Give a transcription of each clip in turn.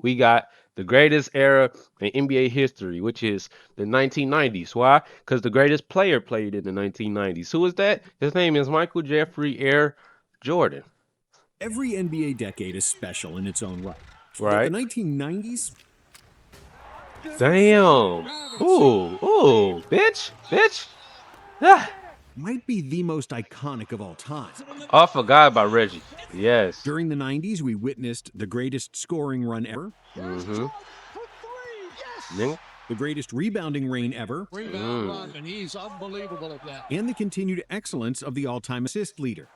We got the greatest era in NBA history, which is the 1990s. Why? Because the greatest player played in the 1990s. Who is that? His name is Michael Jeffrey Air Jordan. Every NBA decade is special in its own right. But the Right? 1990s Damn. Ooh, bitch. Ah. might be the most iconic of all time. Oh, I forgot about Reggie. Yes. During the 90s, we witnessed the greatest scoring run ever, Mm-hmm. Nigga. the greatest rebounding reign ever, And he's unbelievable at that. and the continued excellence of the all-time assist leader.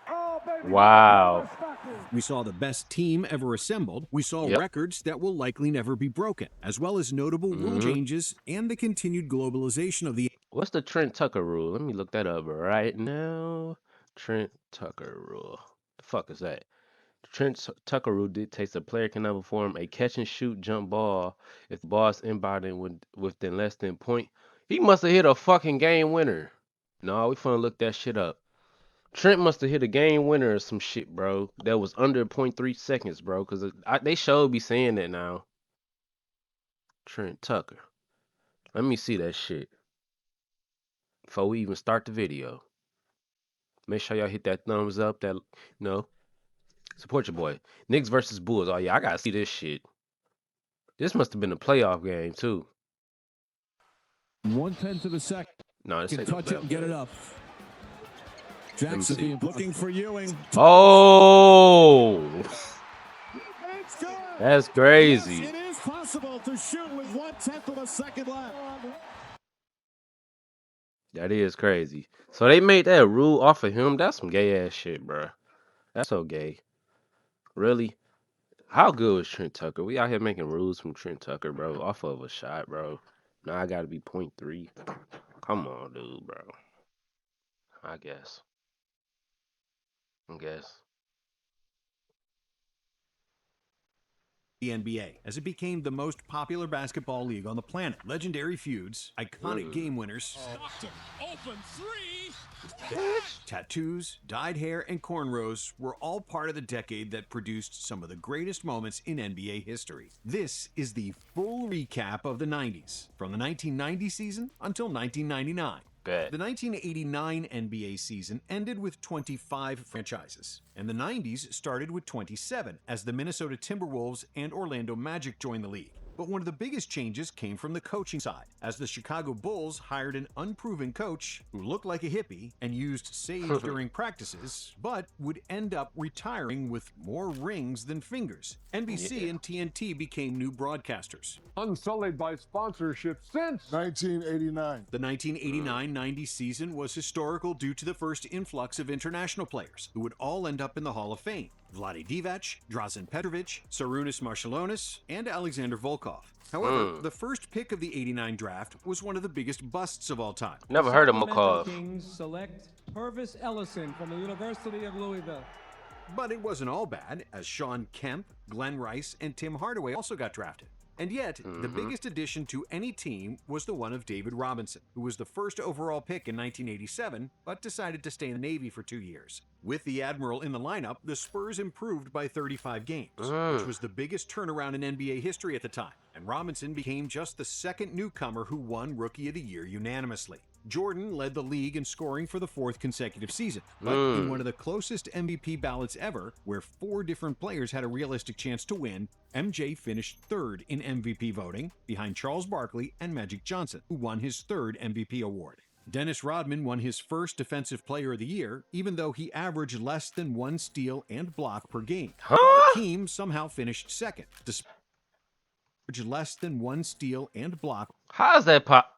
Wow. We saw the best team ever assembled. We saw Yep. records that will likely never be broken, as well as notable rule changes and the continued globalization of the What's the Trent Tucker rule? Let me look that up right now. Trent Tucker rule. The fuck is that? The Tucker rule dictates a player cannot perform a catch and shoot jump ball if the ball is inbounded within less than point. He must have hit a fucking game winner. No, we finna look that shit up. Trent must have hit a game winner or some shit, bro. That was under .3 seconds, bro. Cause they should be saying that now. Trent Tucker. Let me see that shit before we even start the video. Make sure y'all hit that thumbs up. That support your boy. Knicks versus Bulls. Oh yeah, I gotta see this shit. This must have been a playoff game too. 1/10 of a second. No, this Can ain't no touch it playoff and get game. it up. me Jackson see. being looking for Ewing. Oh, that's crazy. It is possible to shoot with 1/10 of a second left. That is crazy. So they made that rule off of him. That's some gay ass shit, bro. That's so gay. Really? How good was Trent Tucker? We out here making rules from Trent Tucker, bro, off of a shot, bro. Now I gotta be .3. Come on, dude, bro. I guess. I guess. NBA, as it became the most popular basketball league on the planet. Legendary feuds, iconic game winners, Stockton, open three. tattoos, dyed hair, and cornrows were all part of the decade that produced some of the greatest moments in NBA history. This is the full recap of the 90s, from the 1990 season until 1999. Bet. The 1989 NBA season ended with 25 franchises, and the 90s started with 27 as the Minnesota Timberwolves and Orlando Magic joined the league. But one of the biggest changes came from the coaching side, as the Chicago Bulls hired an unproven coach who looked like a hippie and used sage during practices, but would end up retiring with more rings than fingers. NBC and TNT became new broadcasters. Unsullied by sponsorship since 1989. The 1989-90 season was historical due to the first influx of international players who would all end up in the Hall of Fame. Vlade Divac, Drazen Petrovic, Sarunas Marciulionis, and Alexander Volkov. However, the first pick of the '89 draft was one of the biggest busts of all time. Never heard of Sacramento McCall. Kings select Purvis Ellison from the University of Louisville. But it wasn't all bad, as Sean Kemp, Glenn Rice, and Tim Hardaway also got drafted. And yet, the biggest addition to any team was the one of David Robinson, who was the first overall pick in 1987, but decided to stay in the Navy for 2 years. With the Admiral in the lineup, the Spurs improved by 35 games, which was the biggest turnaround in NBA history at the time, and Robinson became just the second newcomer who won Rookie of the Year unanimously. Jordan led the league in scoring for the fourth consecutive season, but in one of the closest MVP ballots ever, where 4 different players had a realistic chance to win, MJ finished third in MVP voting, behind Charles Barkley and Magic Johnson, who won his third MVP award. Dennis Rodman won his first Defensive Player of the Year, even though he averaged less than 1 steal and block per game. Hakeem somehow finished second, despite less than 1 steal and block How's that pop?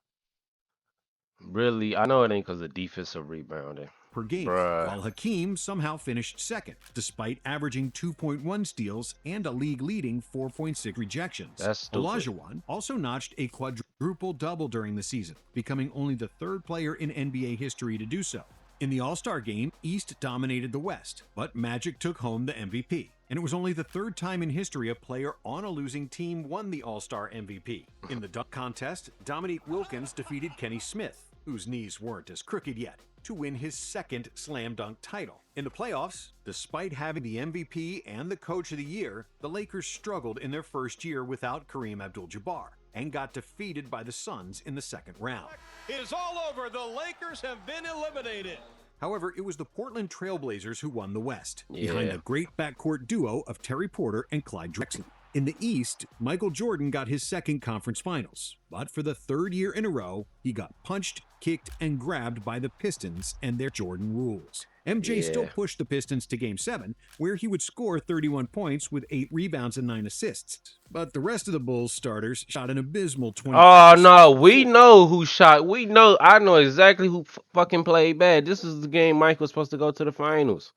Really? I know it ain't because of defensive rebounding. per game, Bruh. while Hakeem somehow finished second, despite averaging 2.1 steals and a league-leading 4.6 rejections. That's stupid. Olajuwon also notched a quadruple-double during the season, becoming only the 3rd player in NBA history to do so. In the All-Star game, East dominated the West, but Magic took home the MVP. And it was only the 3rd time in history a player on a losing team won the All-Star MVP. In the dunk contest, Dominique Wilkins defeated Kenny Smith, whose knees weren't as crooked yet. to win his second slam dunk title. In the playoffs, despite having the MVP and the Coach of the Year, the Lakers struggled in their first year without Kareem Abdul-Jabbar and got defeated by the Suns in the second round. It is all over. The Lakers have been eliminated. However, it was the Portland Trail Blazers who won the West, Yeah. behind a great backcourt duo of Terry Porter and Clyde Drexler. In the East, Michael Jordan got his second conference finals, but for the third year in a row, he got punched, kicked, and grabbed by the Pistons and their Jordan rules. MJ still pushed the Pistons to Game 7, where he would score 31 points with 8 rebounds and 9 assists. But the rest of the Bulls starters shot an abysmal 20. Oh no, we know who shot. We know. I know exactly who fucking played bad. This is the game Mike was supposed to go to the finals.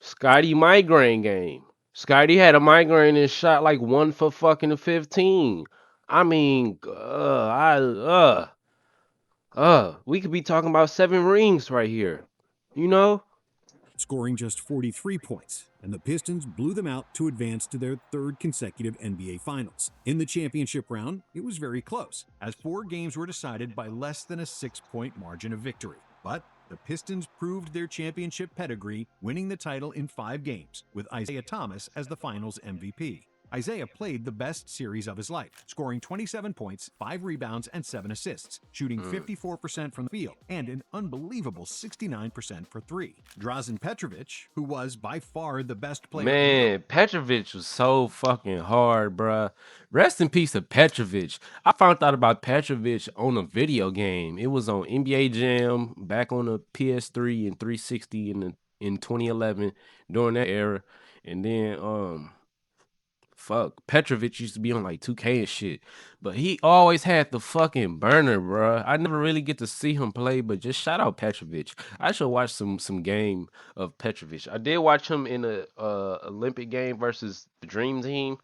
Scottie migraine game. Scottie had a migraine and shot like 1 for fucking 15. I mean, we could be talking about 7 rings right here. You know? Scoring just 43 points, and the Pistons blew them out to advance to their third consecutive NBA Finals. In the championship round, it was very close, as 4 games were decided by less than a 6-point margin of victory. But the Pistons proved their championship pedigree, winning the title in 5 games, with Isaiah Thomas as the Finals MVP. Isaiah played the best series of his life, scoring 27 points, 5 rebounds, and 7 assists, shooting 54% from the field, and an unbelievable 69% for 3. Drazen Petrovic, who was by far the best player. Man, Petrovic was so fucking hard, bruh. Rest in peace to Petrovic. I found out about Petrovic on a video game. It was on NBA Jam back on the PS3 and 360 in 2011 during that era. And then Petrovic used to be on like 2K and shit. But he always had the fucking burner, bruh. I never really get to see him play, but just shout out Petrovic. I should watch some game of Petrovic. I did watch him in a Olympic game versus the Dream Team.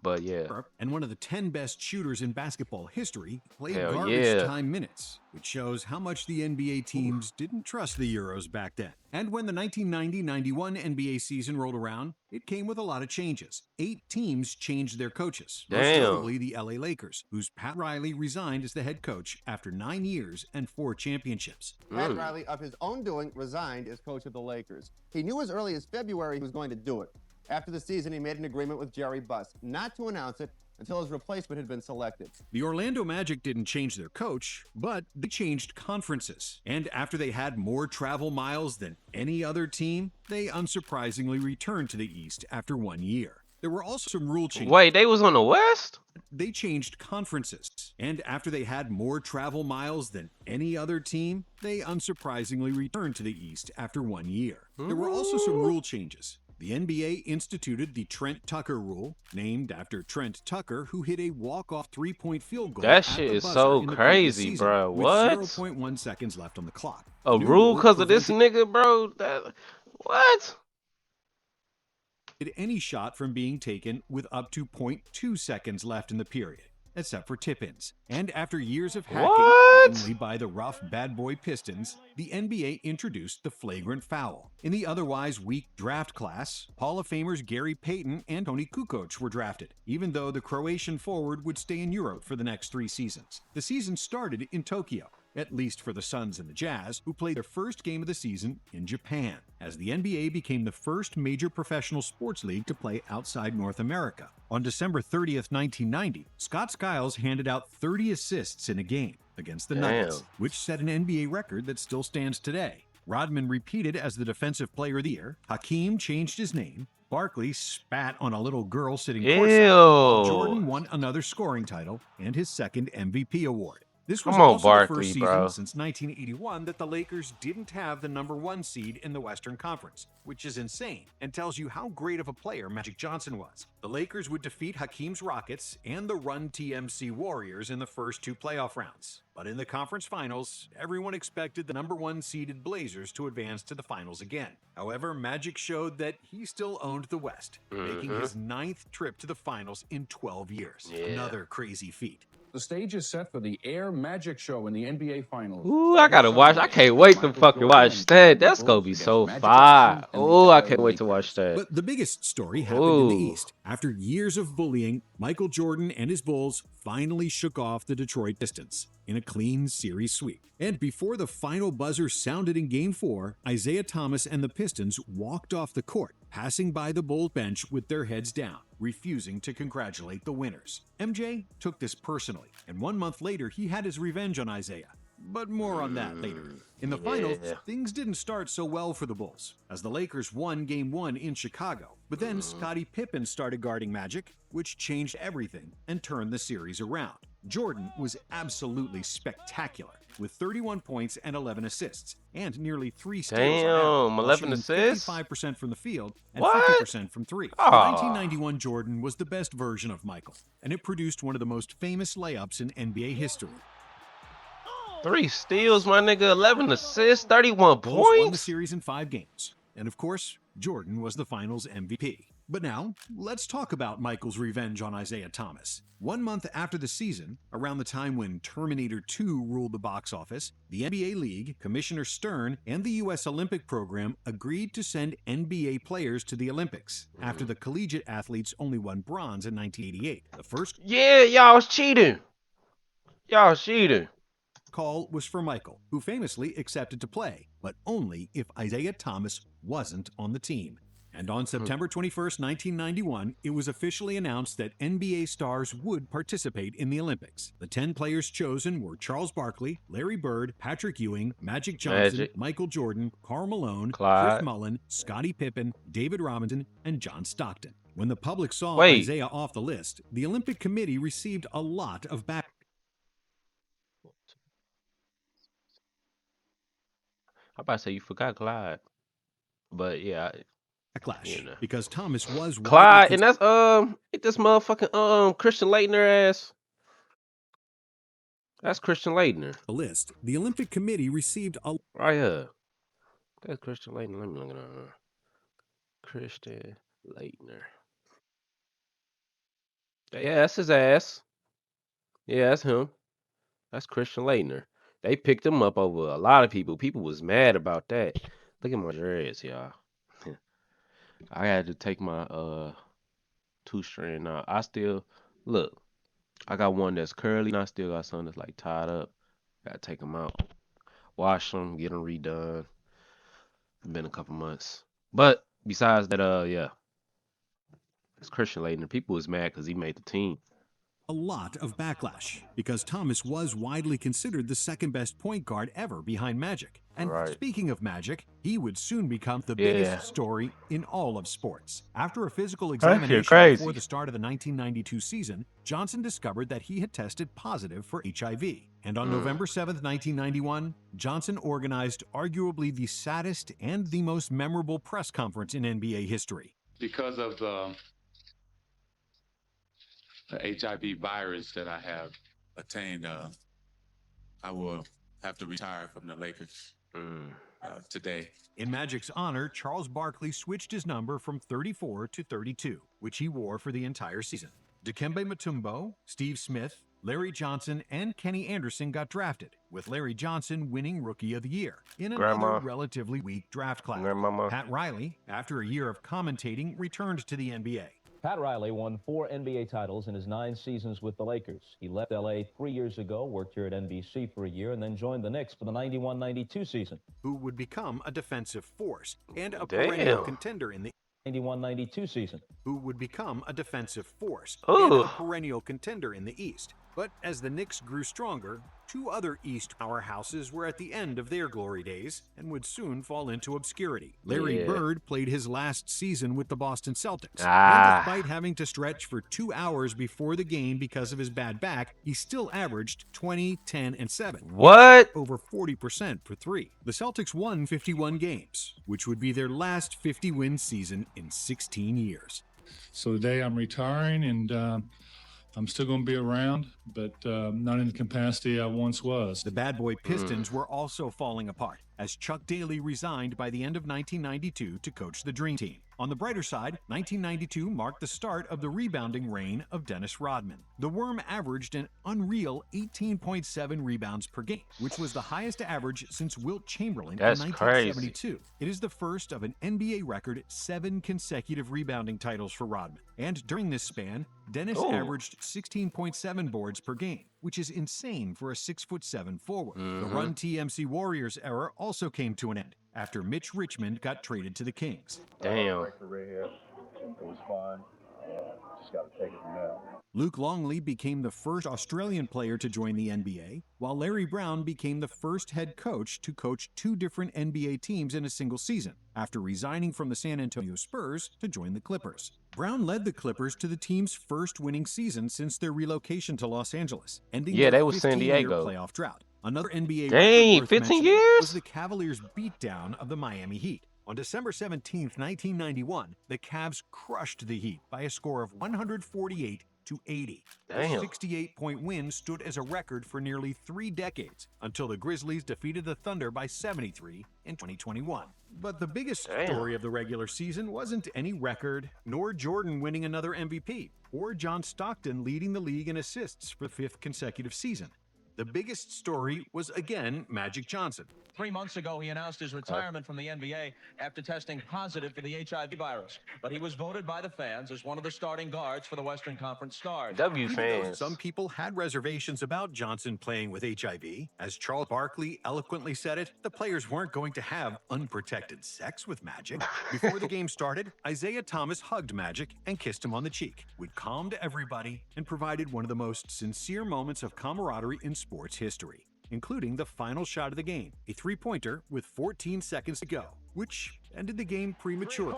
But yeah. And one of the 10 best shooters in basketball history, played Hell garbage yeah. time minutes, which shows how much the NBA teams didn't trust the Euros back then. And when the 1990-91 NBA season rolled around, it came with a lot of changes. 8 teams changed their coaches, most Damn. notably the LA Lakers, whose Pat Riley resigned as the head coach after 9 years and 4 championships. Pat Riley, of his own doing, resigned as coach of the Lakers. He knew as early as February he was going to do it. After the season, he made an agreement with Jerry Buss not to announce it until his replacement had been selected. The Orlando Magic didn't change their coach, but they changed conferences. And after they had more travel miles than any other team, they unsurprisingly returned to the East after 1 year. There were also some rule changes. Wait, they was on the West? They changed conferences. And after they had more travel miles than any other team, they unsurprisingly returned to the East after 1 year. There were also some rule changes. The NBA instituted the Trent Tucker rule, named after Trent Tucker, who hit a walk-off 3-point field goal. That at shit the is buzzer so in the crazy, previous season, bro. with What? 0.1 seconds left on the clock. A New rule rule because of this prevented nigga, bro? What? any shot from being taken with up to 0.2 seconds left in the period, except for tip-ins. And after years of hacking, What? mainly by the rough bad boy Pistons, the NBA introduced the flagrant foul. In the otherwise weak draft class, Hall of Famers Gary Payton and Toni Kukoc were drafted, even though the Croatian forward would stay in Europe for the next 3 seasons. The season started in Tokyo, at least for the Suns and the Jazz, who played their first game of the season in Japan, as the NBA became the first major professional sports league to play outside North America. On December 30th, 1990, Scott Skiles handed out 30 assists in a game against the Nuggets, Damn. which set an NBA record that still stands today. Rodman repeated as the Defensive Player of the Year. Hakeem changed his name. Barkley spat on a little girl sitting courtside. Jordan Ew. won another scoring title and his second MVP award. This was Come on, also Barkley, the first season bro. since 1981 that the Lakers didn't have the number 1 seed in the Western Conference, which is insane and tells you how great of a player Magic Johnson was. The Lakers would defeat Hakeem's Rockets and the Run TMC Warriors in the first 2 playoff rounds. But in the conference finals, everyone expected the number 1 seeded Blazers to advance to the finals again. However, Magic showed that he still owned the West, making his 9th trip to the finals in 12 years. Yeah. Another crazy feat. The stage is set for the Air Magic Show in the NBA Finals. Ooh, I gotta watch. I can't wait to fucking watch that. That's gonna be so fire. Oh, I can't wait to watch that. But the biggest story happened in the East. After years of bullying, Michael Jordan and his Bulls finally shook off the Detroit Pistons in a clean series sweep. And before the final buzzer sounded in Game 4, Isaiah Thomas and the Pistons walked off the court, passing by the Bulls bench with their heads down, refusing to congratulate the winners. MJ took this personally, and 1 month later he had his revenge on Isaiah. But more on that later. In the finals, things didn't start so well for the Bulls, as the Lakers won Game 1 in Chicago. But then Scottie Pippen started guarding Magic, which changed everything and turned the series around. Jordan was absolutely spectacular, with 31 points and 11 assists, and nearly 3 steals. Damn, 11 assists? 55% from the field and 50% from 3. The 1991 Jordan was the best version of Michael, and it produced one of the most famous layups in NBA history. 3 steals, my nigga, 11 assists, 31 Bulls won the points. series in 5 games. And of course, Jordan was the finals MVP. But now, let's talk about Michael's revenge on Isaiah Thomas. 1 month after the season, around the time when Terminator 2 ruled the box office, the NBA League, Commissioner Stern, and the U.S. Olympic program agreed to send NBA players to the Olympics after the collegiate athletes only won bronze in 1988. The first Y'all cheating. Y'all cheating. call was for Michael, who famously accepted to play, but only if Isaiah Thomas wasn't on the team. And on September 21st, 1991, it was officially announced that NBA stars would participate in the Olympics. The 10 players chosen were Charles Barkley, Larry Bird, Patrick Ewing, Magic Johnson, Michael Jordan, Karl Malone, Chris Mullin, Scottie Pippen, David Robinson, and John Stockton. When the public saw Isaiah off the list, the Olympic Committee received a lot of backlash. I'm about to say you forgot Clyde, but yeah, Because Thomas was Clyde, and that's this motherfucking Christian Laettner ass. That's Christian Laettner. The list. The Olympic Committee received a right here. That's Christian Laettner. Let me look at it. Christian Laettner. Yeah, that's his ass. Yeah, that's him. That's Christian Laettner. They picked him up over a lot of people. People was mad about that. Look at my dreads, y'all. I had to take my 2-strand out. I still look. I got one that's curly, and I still got some that's like tied up. Gotta take them out, wash them, get them redone. It's been a couple months, but besides that, yeah, it's Christian Laettner. People was mad because he made the team. A lot of backlash because Thomas was widely considered the second best point guard ever behind Magic. And speaking of Magic, he would soon become the biggest story in all of sports. After a physical examination before the start of the 1992 season, Johnson discovered that he had tested positive for HIV. And on November 7th, 1991, Johnson organized arguably the saddest and the most memorable press conference in NBA history. Because of the HIV virus that I have attained, I will have to retire from the Lakers today. In Magic's honor, Charles Barkley switched his number from 34 to 32, which he wore for the entire season. Dikembe Mutombo, Steve Smith, Larry Johnson, and Kenny Anderson got drafted, with Larry Johnson winning Rookie of the Year in another relatively weak draft class. Pat Riley, after a year of commentating, returned to the NBA. Pat Riley won 4 NBA titles in his 9 seasons with the Lakers. He left L.A. 3 years ago, worked here at NBC for a year, and then joined the Knicks for the 91-92 season. Who would become a defensive force and a perennial contender in the 91-92 season. Who would become a defensive force and a perennial contender in the East. But as the Knicks grew stronger, 2 other East powerhouses were at the end of their glory days and would soon fall into obscurity. Larry Bird played his last season with the Boston Celtics. And despite having to stretch for 2 hours before the game because of his bad back, he still averaged 20, 10, and 7. What? Over 40% for 3. The Celtics won 51 games, which would be their last 50-win season in 16 years. So today I'm retiring, and I'm still going to be around, but not in the capacity I once was. The bad boy Pistons were also falling apart, as Chuck Daly resigned by the end of 1992 to coach the Dream Team. On the brighter side, 1992 marked the start of the rebounding reign of Dennis Rodman. The Worm averaged an unreal 18.7 rebounds per game, which was the highest average since Wilt Chamberlain in 1972. Crazy. It is the first of an NBA record 7 consecutive rebounding titles for Rodman. And during this span, Dennis averaged 16.7 boards per game, which is insane for a 6'7" forward. The Run TMC Warriors era also came to an end after Mitch Richmond got traded to the Kings. Damn. It was fun. Just got to take it from there. Luke Longley became the first Australian player to join the NBA, while Larry Brown became the first head coach to coach 2 different NBA teams in a single season, after resigning from the San Antonio Spurs to join the Clippers. Brown led the Clippers to the team's first winning season since their relocation to Los Angeles, ending Yeah, their they was San 15-year Diego. playoff drought. Another NBA Dang, record worth 15 mentioning years? was the Cavaliers' beatdown of the Miami Heat. On December 17, 1991, the Cavs crushed the Heat by a score of 148-80. The Damn. 68-point win stood as a record for nearly 3 decades until the Grizzlies defeated the Thunder by 73 in 2021. But the biggest story of the regular season wasn't any record, nor Jordan winning another MVP, or John Stockton leading the league in assists for the 5th consecutive season. The biggest story was, again, Magic Johnson. 3 months ago, he announced his retirement from the NBA after testing positive for the HIV virus. But he was voted by the fans as one of the starting guards for the Western Conference Stars. Even though some people had reservations about Johnson playing with HIV, as Charles Barkley eloquently said it, the players weren't going to have unprotected sex with Magic. Before the game started, Isaiah Thomas hugged Magic and kissed him on the cheek, which calmed everybody and provided one of the most sincere moments of camaraderie in sports history, including the final shot of the game, a three-pointer with 14 seconds to go, which ended the game prematurely.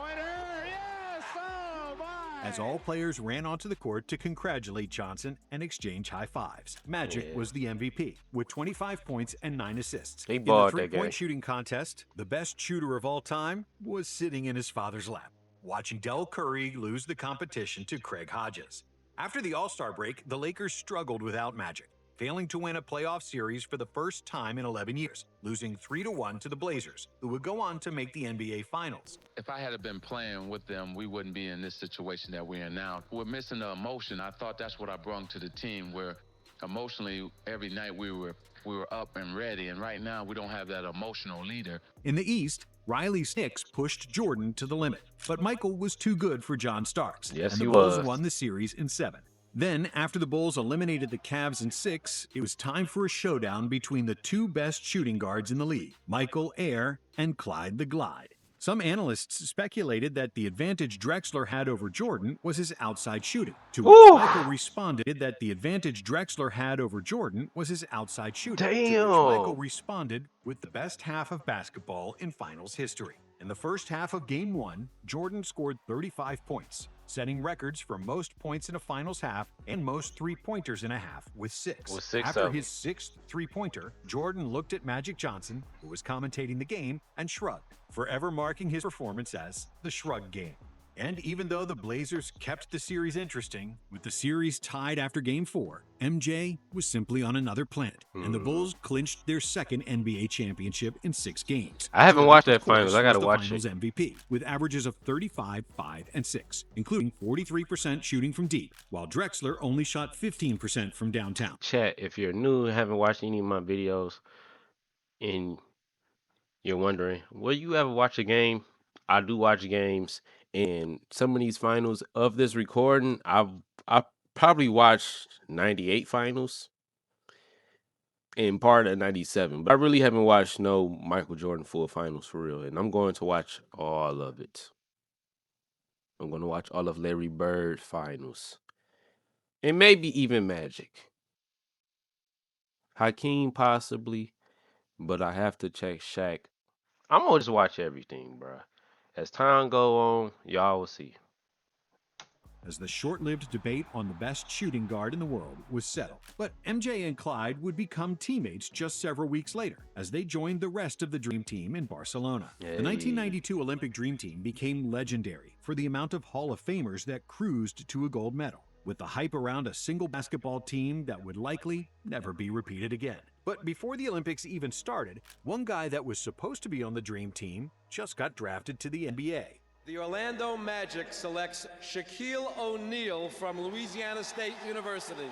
As all players ran onto the court to congratulate Johnson and exchange high fives. Magic was the MVP with 25 points and 9 assists. He In the balled that game. three-point shooting contest, the best shooter of all time was sitting in his father's lap, watching Del Curry lose the competition to Craig Hodges. After the All-Star break, the Lakers struggled without Magic, failing to win a playoff series for the first time in 11 years, losing 3-1 to the Blazers, who would go on to make the NBA Finals. If I had been playing with them, we wouldn't be in this situation that we're in now. We're missing the emotion. I thought that's what I brought to the team, where emotionally every night we were up and ready, and right now we don't have that emotional leader. In the East, Riley's Knicks pushed Jordan to the limit, but Michael was too good for John Starks, Yes, and he the Bulls was. won the series in 7. Then, after the Bulls eliminated the Cavs in 6, it was time for a showdown between the 2 best shooting guards in the league, Michael Ayer and Clyde the Glide. Some analysts speculated that the advantage Drexler had over Jordan was his outside shooting, to which Ooh. Michael responded that the advantage Drexler had over Jordan was his outside shooting, to which Damn. Michael responded with the best half of basketball in finals history. In the first half of Game 1, Jordan scored 35 points, setting records for most points in a finals half and most three-pointers in a half with 6. With 6 After of his 6th three-pointer, Jordan looked at Magic Johnson, who was commentating the game, and shrugged, forever marking his performance as the Shrug Game. And even though the Blazers kept the series interesting, with the series tied after Game 4, MJ was simply on another planet, and the Bulls clinched their second NBA championship in 6 games. I haven't Jordan, watched of that finals. course, I gotta was the watch finals it. MVP, with averages of 35, 5, and 6, including 43% shooting from deep, while Drexler only shot 15% from downtown. Chat, if you're new and haven't watched any of my videos and you're wondering, will you ever watch a game? I do watch games, and some of these finals of this recording, I probably watched 98 finals and part of 97, but I really haven't watched no Michael Jordan full finals for real, and I'm going to watch all of it. I'm going to watch all of Larry Bird finals, and maybe even Magic. Hakeem possibly, but I have to check Shaq. I'm gonna just watch everything, bro. As time go on, y'all will see. As the short-lived debate on the best shooting guard in the world was settled. But MJ and Clyde would become teammates just several weeks later, as they joined the rest of the Dream Team in Barcelona. Hey. The 1992 Olympic Dream Team became legendary for the amount of Hall of Famers that cruised to a gold medal. with the hype around a single basketball team that would likely never be repeated again. But before the Olympics even started, one guy that was supposed to be on the Dream Team just got drafted to the NBA. The Orlando Magic selects Shaquille O'Neal from Louisiana State University.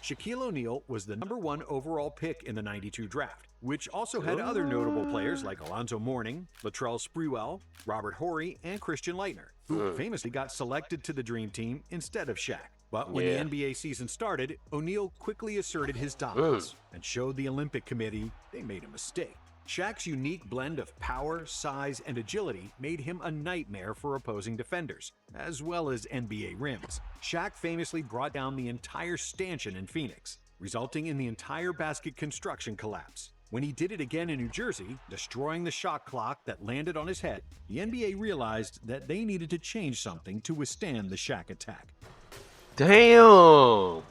Shaquille O'Neal was the #1 overall pick in the '92 draft, which also had other notable players like Alonzo Mourning, Latrell Sprewell, Robert Horry, and Christian Laettner, who famously got selected to the Dream Team instead of Shaq. But when the NBA season started, O'Neal quickly asserted his dominance and showed the Olympic Committee they made a mistake. Shaq's unique blend of power, size, and agility made him a nightmare for opposing defenders, as well as NBA rims. Shaq famously brought down the entire stanchion in Phoenix, resulting in the entire basket construction collapse. When he did it again in New Jersey, destroying the shot clock that landed on his head, the NBA realized that they needed to change something to withstand the Shaq attack. Damn!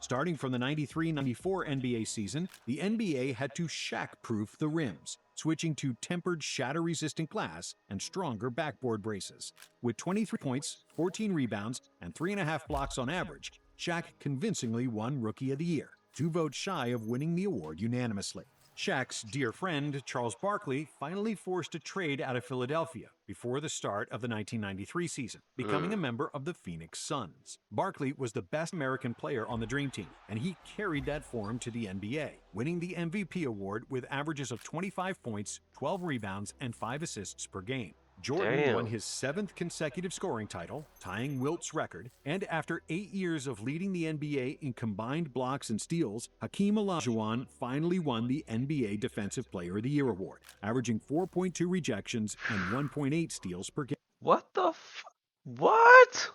Starting from the 93-94 NBA season, the NBA had to Shaq-proof the rims, switching to tempered shatter-resistant glass and stronger backboard braces. With 23 points, 14 rebounds, and 3.5 blocks on average, Shaq convincingly won Rookie of the Year, 2 votes shy of winning the award unanimously. Shaq's dear friend, Charles Barkley, finally forced a trade out of Philadelphia before the start of the 1993 season, becoming a member of the Phoenix Suns. Barkley was the best American player on the Dream Team, and he carried that form to the NBA, winning the MVP award with averages of 25 points, 12 rebounds, and 5 assists per game. Jordan won his 7th consecutive scoring title, tying Wilt's record, and after 8 years of leading the NBA in combined blocks and steals, Hakeem Olajuwon finally won the NBA Defensive Player of the Year award, averaging 4.2 rejections and 1.8 steals per game. What the What?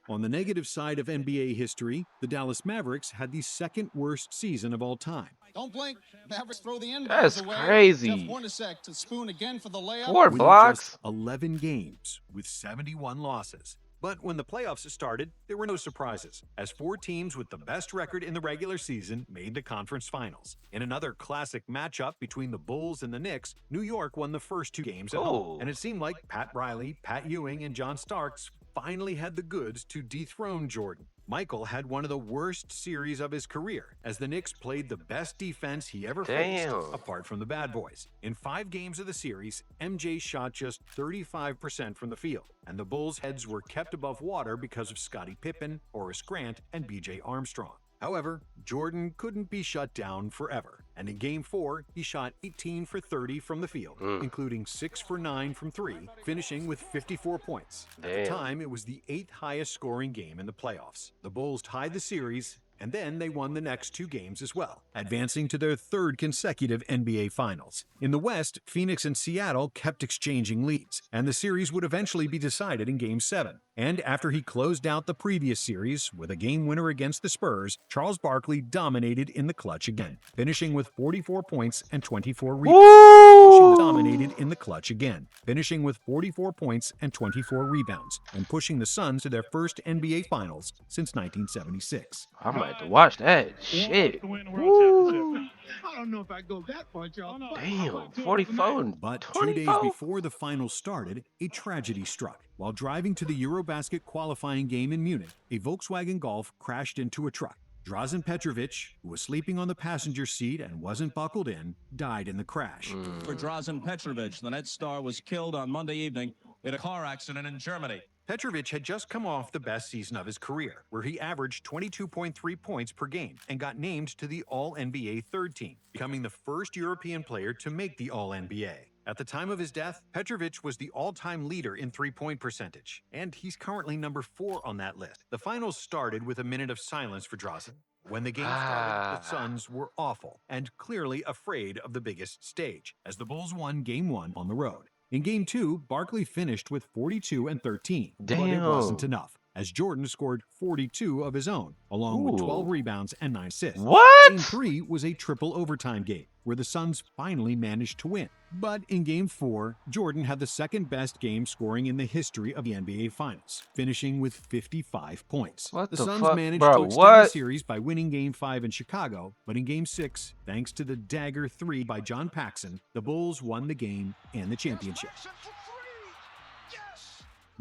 On the negative side of NBA history, the Dallas Mavericks had the 2nd worst season of all time. Don't blink. Mavericks throw the end That's away. crazy. Jeff Hornacek to Spoon again for the layup. 4 Winning blocks. just 11 games with 71 losses. But when the playoffs started, there were no surprises, as 4 teams with the best record in the regular season made the conference finals. In another classic matchup between the Bulls and the Knicks, New York won the first 2 games at home, and it seemed like Pat Riley, Pat Ewing, and John Starks finally had the goods to dethrone Jordan. Michael had one of the worst series of his career, as the Knicks played the best defense he ever faced, apart from the Bad Boys. In 5 games of the series, MJ shot just 35% from the field, and the Bulls' heads were kept above water because of Scottie Pippen, Horace Grant, and BJ Armstrong. However, Jordan couldn't be shut down forever, and in Game 4, he shot 18 for 30 from the field, including 6 for 9 from 3, finishing with 54 points. At the time, it was the 8th highest scoring game in the playoffs. The Bulls tied the series, and then they won the next 2 games as well, advancing to their 3rd consecutive NBA Finals. In the West, Phoenix and Seattle kept exchanging leads, and the series would eventually be decided in Game 7. And after he closed out the previous series with a game winner against the Spurs, Charles Barkley dominated in the clutch again, finishing with 44 points and 24 rebounds. Dominated in the clutch again, finishing with 44 points and 24 rebounds, and pushing the Suns to their first NBA Finals since 1976. I might have to watch that. Shit. I don't know if I go that far, y'all. Damn, 44 and But 24? 2 days before the finals started, a tragedy struck. While driving to the Eurobasket qualifying game in Munich, a Volkswagen Golf crashed into a truck. Drazen Petrovic, who was sleeping on the passenger seat and wasn't buckled in, died in the crash. For Drazen Petrovic, the Nets star was killed on Monday evening in a car accident in Germany. Petrovic had just come off the best season of his career, where he averaged 22.3 points per game and got named to the All-NBA 3rd team, becoming the first European player to make the All-NBA. At the time of his death, Petrovic was the all-time leader in three-point percentage, and he's currently number 4 on that list. The finals started with a minute of silence for Drazen. When the game started, the Suns were awful and clearly afraid of the biggest stage, as the Bulls won Game 1 on the road. In Game 2, Barkley finished with 42 and 13, but it wasn't enough, as Jordan scored 42 of his own, along with 12 rebounds and 9 assists. Game 3 was a triple overtime game, where the Suns finally managed to win. But in Game 4, Jordan had the 2nd best game scoring in the history of the NBA Finals, finishing with 55 points. The Suns managed to extend the series by winning Game 5 in Chicago, but in Game 6, thanks to the dagger 3 by John Paxson, the Bulls won the game and the championship.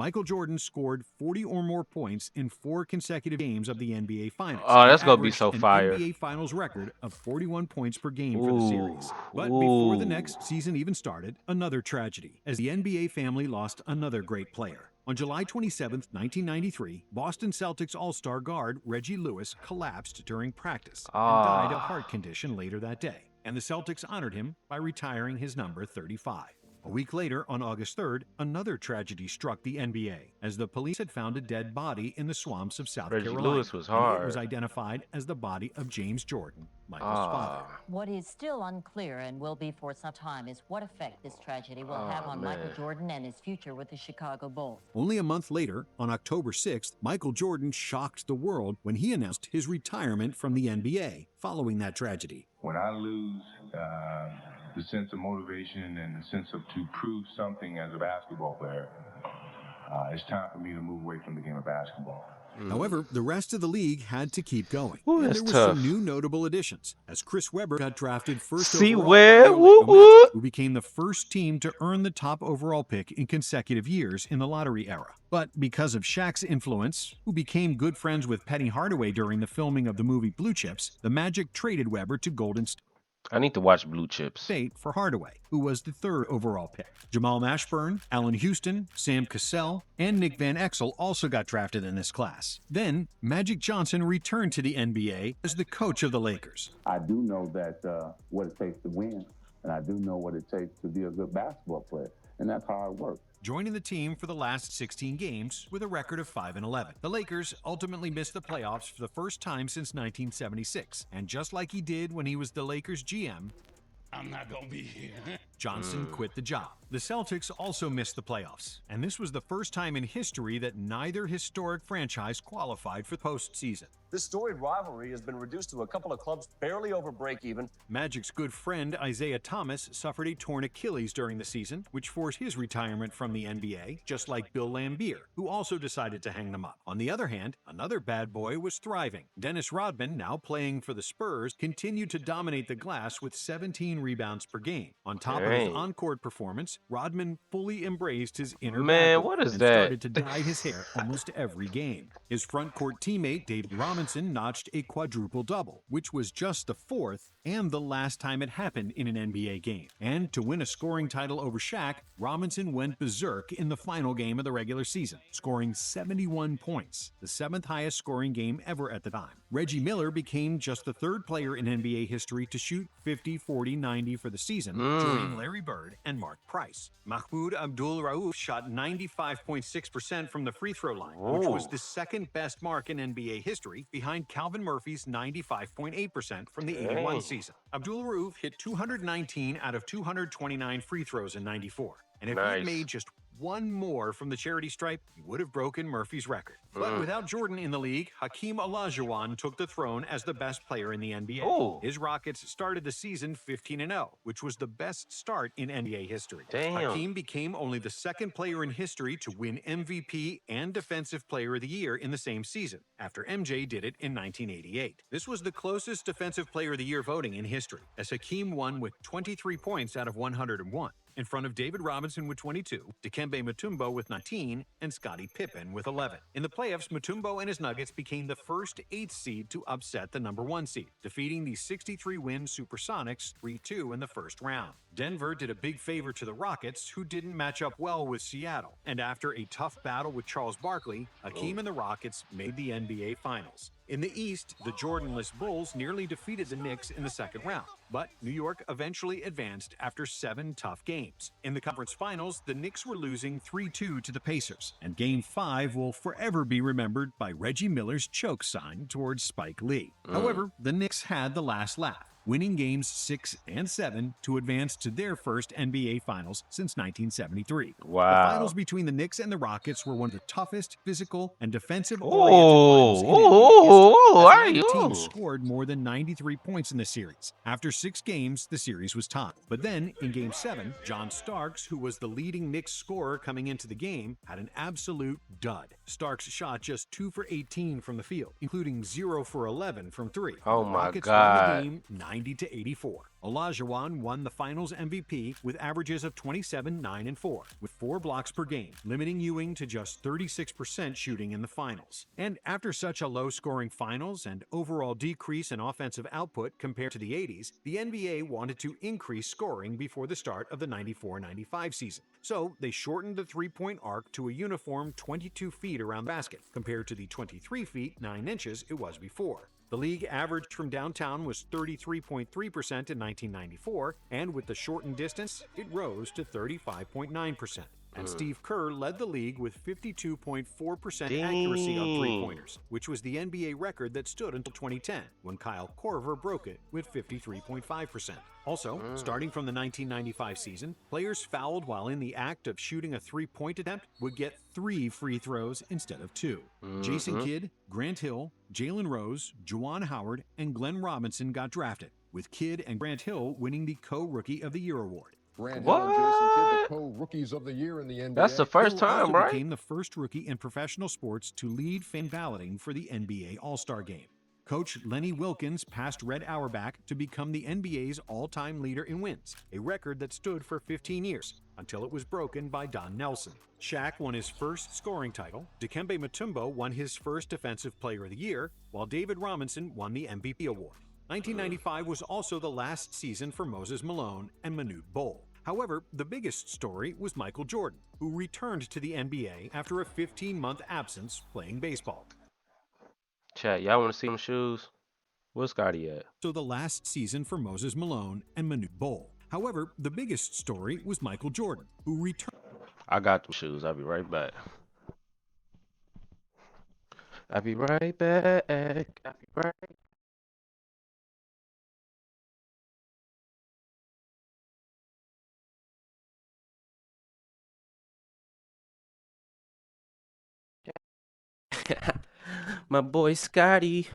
Michael Jordan scored 40 or more points in 4 consecutive games of the NBA Finals. Oh, that's He gonna be averaged so an fire. NBA Finals record of 41 points per game for the Ooh, series. But before the ooh. next season even started, another tragedy, as the NBA family lost another great player. On July 27, 1993, Boston Celtics All-Star guard Reggie Lewis collapsed during practice and died of a heart condition later that day. And the Celtics honored him by retiring his number 35. A week later, on August 3rd, another tragedy struck the NBA, as the police had found a dead body in the swamps of South Reggie Carolina. Lewis was And it hard. was identified as the body of James Jordan, Michael's father. What is still unclear and will be for some time is what effect this tragedy will have on Michael Jordan and his future with the Chicago Bulls. Only a month later, on October 6th, Michael Jordan shocked the world when he announced his retirement from the NBA following that tragedy. When I lose the sense of motivation and the sense of to prove something as a basketball player, it's time for me to move away from the game of basketball. However, the rest of the league had to keep going. Ooh, and that's there were tough. some new notable additions, as Chris Webber got drafted first See overall Webb, by the woo, Orlando woo. Magic, who became the first team to earn the top overall pick in consecutive years in the lottery era. But because of Shaq's influence, who became good friends with Penny Hardaway during the filming of the movie Blue Chips, the Magic traded Webber to Golden I need to watch Blue Chips. State for Hardaway, who was the 3rd overall pick. Jamal Mashburn, Allen Houston, Sam Cassell, and Nick Van Exel also got drafted in this class. Then, Magic Johnson returned to the NBA as the coach of the Lakers. I do know that what it takes to win, and I do know what it takes to be a good basketball player, and that's hard work. Joining the team for the last 16 games with a record of 5-11. The Lakers ultimately missed the playoffs for the first time since 1976, and just like he did when he was the Lakers GM, I'm not gonna be here. Johnson quit the job. The Celtics also missed the playoffs, and this was the first time in history that neither historic franchise qualified for postseason. This storied rivalry has been reduced to a couple of clubs barely over break-even. Magic's good friend Isaiah Thomas suffered a torn Achilles during the season, which forced his retirement from the NBA, just like Bill Laimbeer, who also decided to hang them up. On the other hand, another bad boy was thriving. Dennis Rodman, now playing for the Spurs, continued to dominate the glass with 17 rebounds per game. On top of his on-court performance, Rodman fully embraced his inner Man, battle what is and that? started to dye his hair almost every game. His front court teammate David Robinson notched a quadruple-double, which was just the 4th and the last time it happened in an NBA game. And to win a scoring title over Shaq, Robinson went berserk in the final game of the regular season, scoring 71 points, the 7th highest scoring game ever at the time. Reggie Miller became just the 3rd player in NBA history to shoot 50, 40, 90 for the season, joining Larry Bird and Mark Price. Mahmoud Abdul-Rauf shot 95.6% from the free throw line, which was the 2nd best mark in NBA history, behind Calvin Murphy's 95.8% from the 81 season. Abdul-Rauf hit 219 out of 229 free throws in 94. And if he'd made just one more from the charity stripe, he would have broken Murphy's record. But without Jordan in the league, Hakeem Olajuwon took the throne as the best player in the NBA. His Rockets started the season 15-0, which was the best start in NBA history. Hakeem became only the 2nd player in history to win MVP and Defensive Player of the Year in the same season, after MJ did it in 1988. This was the closest Defensive Player of the Year voting in history, as Hakeem won with 23 points out of 101. In front of David Robinson with 22, Dikembe Mutombo with 19, and Scottie Pippen with 11. In the playoffs, Mutombo and his Nuggets became the first 8th seed to upset the number 1 seed, defeating the 63-win Supersonics 3-2 in the first round. Denver did a big favor to the Rockets, who didn't match up well with Seattle. And after a tough battle with Charles Barkley, Hakeem and the Rockets made the NBA Finals. In the East, the Jordanless Bulls nearly defeated the Knicks in the 2nd round, but New York eventually advanced after 7 tough games. In the conference finals, the Knicks were losing 3-2 to the Pacers, and Game 5 will forever be remembered by Reggie Miller's choke sign towards Spike Lee. However, the Knicks had the last laugh, winning games 6 and 7 to advance to their first NBA Finals since 1973. Wow. The finals between the Knicks and the Rockets were one of the toughest physical and defensive-oriented finals in NBA history, as neither team scored more than 93 points in the series. After 6 games, the series was tied. But then, in Game 7, John Starks, who was the leading Knicks scorer coming into the game, had an absolute dud. Starks shot just 2 for 18 from the field, including 0 for 11 from 3. Oh The my Rockets God. won the game 90-84. Olajuwon won the Finals MVP with averages of 27, 9, and 4, with 4 blocks per game, limiting Ewing to just 36% shooting in the finals. And after such a low-scoring finals and overall decrease in offensive output compared to the 80s, the NBA wanted to increase scoring before the start of the 94-95 season. So they shortened the three-point arc to a uniform 22 feet around the basket, compared to the 23 feet 9 inches it was before. The league average from downtown was 33.3% in 1994, and with the shortened distance, it rose to 35.9%. And Steve Kerr led the league with 52.4% accuracy on three-pointers, which was the NBA record that stood until 2010, when Kyle Korver broke it with 53.5%. Also, starting from the 1995 season, players fouled while in the act of shooting a three-point attempt would get 3 free throws instead of 2. Jason Kidd, Grant Hill, Jalen Rose, Juwan Howard, and Glenn Robinson got drafted, with Kidd and Grant Hill winning the Co-Rookie of the Year award. Grant Hill and Jason Kidd, the co-rookies of the year in the NBA. That's the first Hill time, also right? became the first rookie in professional sports to lead fan balloting for the NBA All-Star Game. Coach Lenny Wilkins passed Red Auerbach to become the NBA's all-time leader in wins, a record that stood for 15 years, until it was broken by Don Nelson. Shaq won his first scoring title, Dikembe Mutombo won his first Defensive Player of the Year, while David Robinson won the MVP award. 1995 was also the last season for Moses Malone and Manute Bol. However, the biggest story was Michael Jordan, who returned to the NBA after a 15-month absence playing baseball. Chat, y'all want to see them shoes? Where's Scottie at? So the last season for Moses Malone and Manute Bol. However, the biggest story was Michael Jordan, who returned. I got them shoes. I'll be right back. I'll be right back. I'll be right back. My boy Scottie.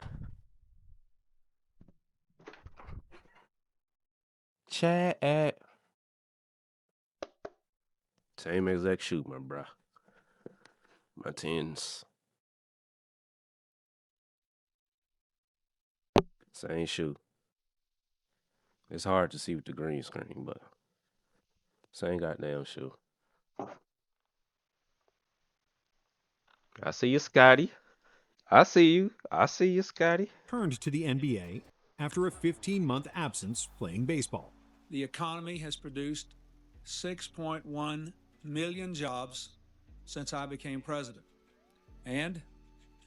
Chat. Same exact shoe, my bro. My 10s. Same shoe. It's hard to see with the green screen, but same goddamn shoe. I see you, Scottie. I see you. I see you, Scottie. Turned to the NBA after a 15-month absence playing baseball. The economy has produced 6.1 million jobs since I became president. And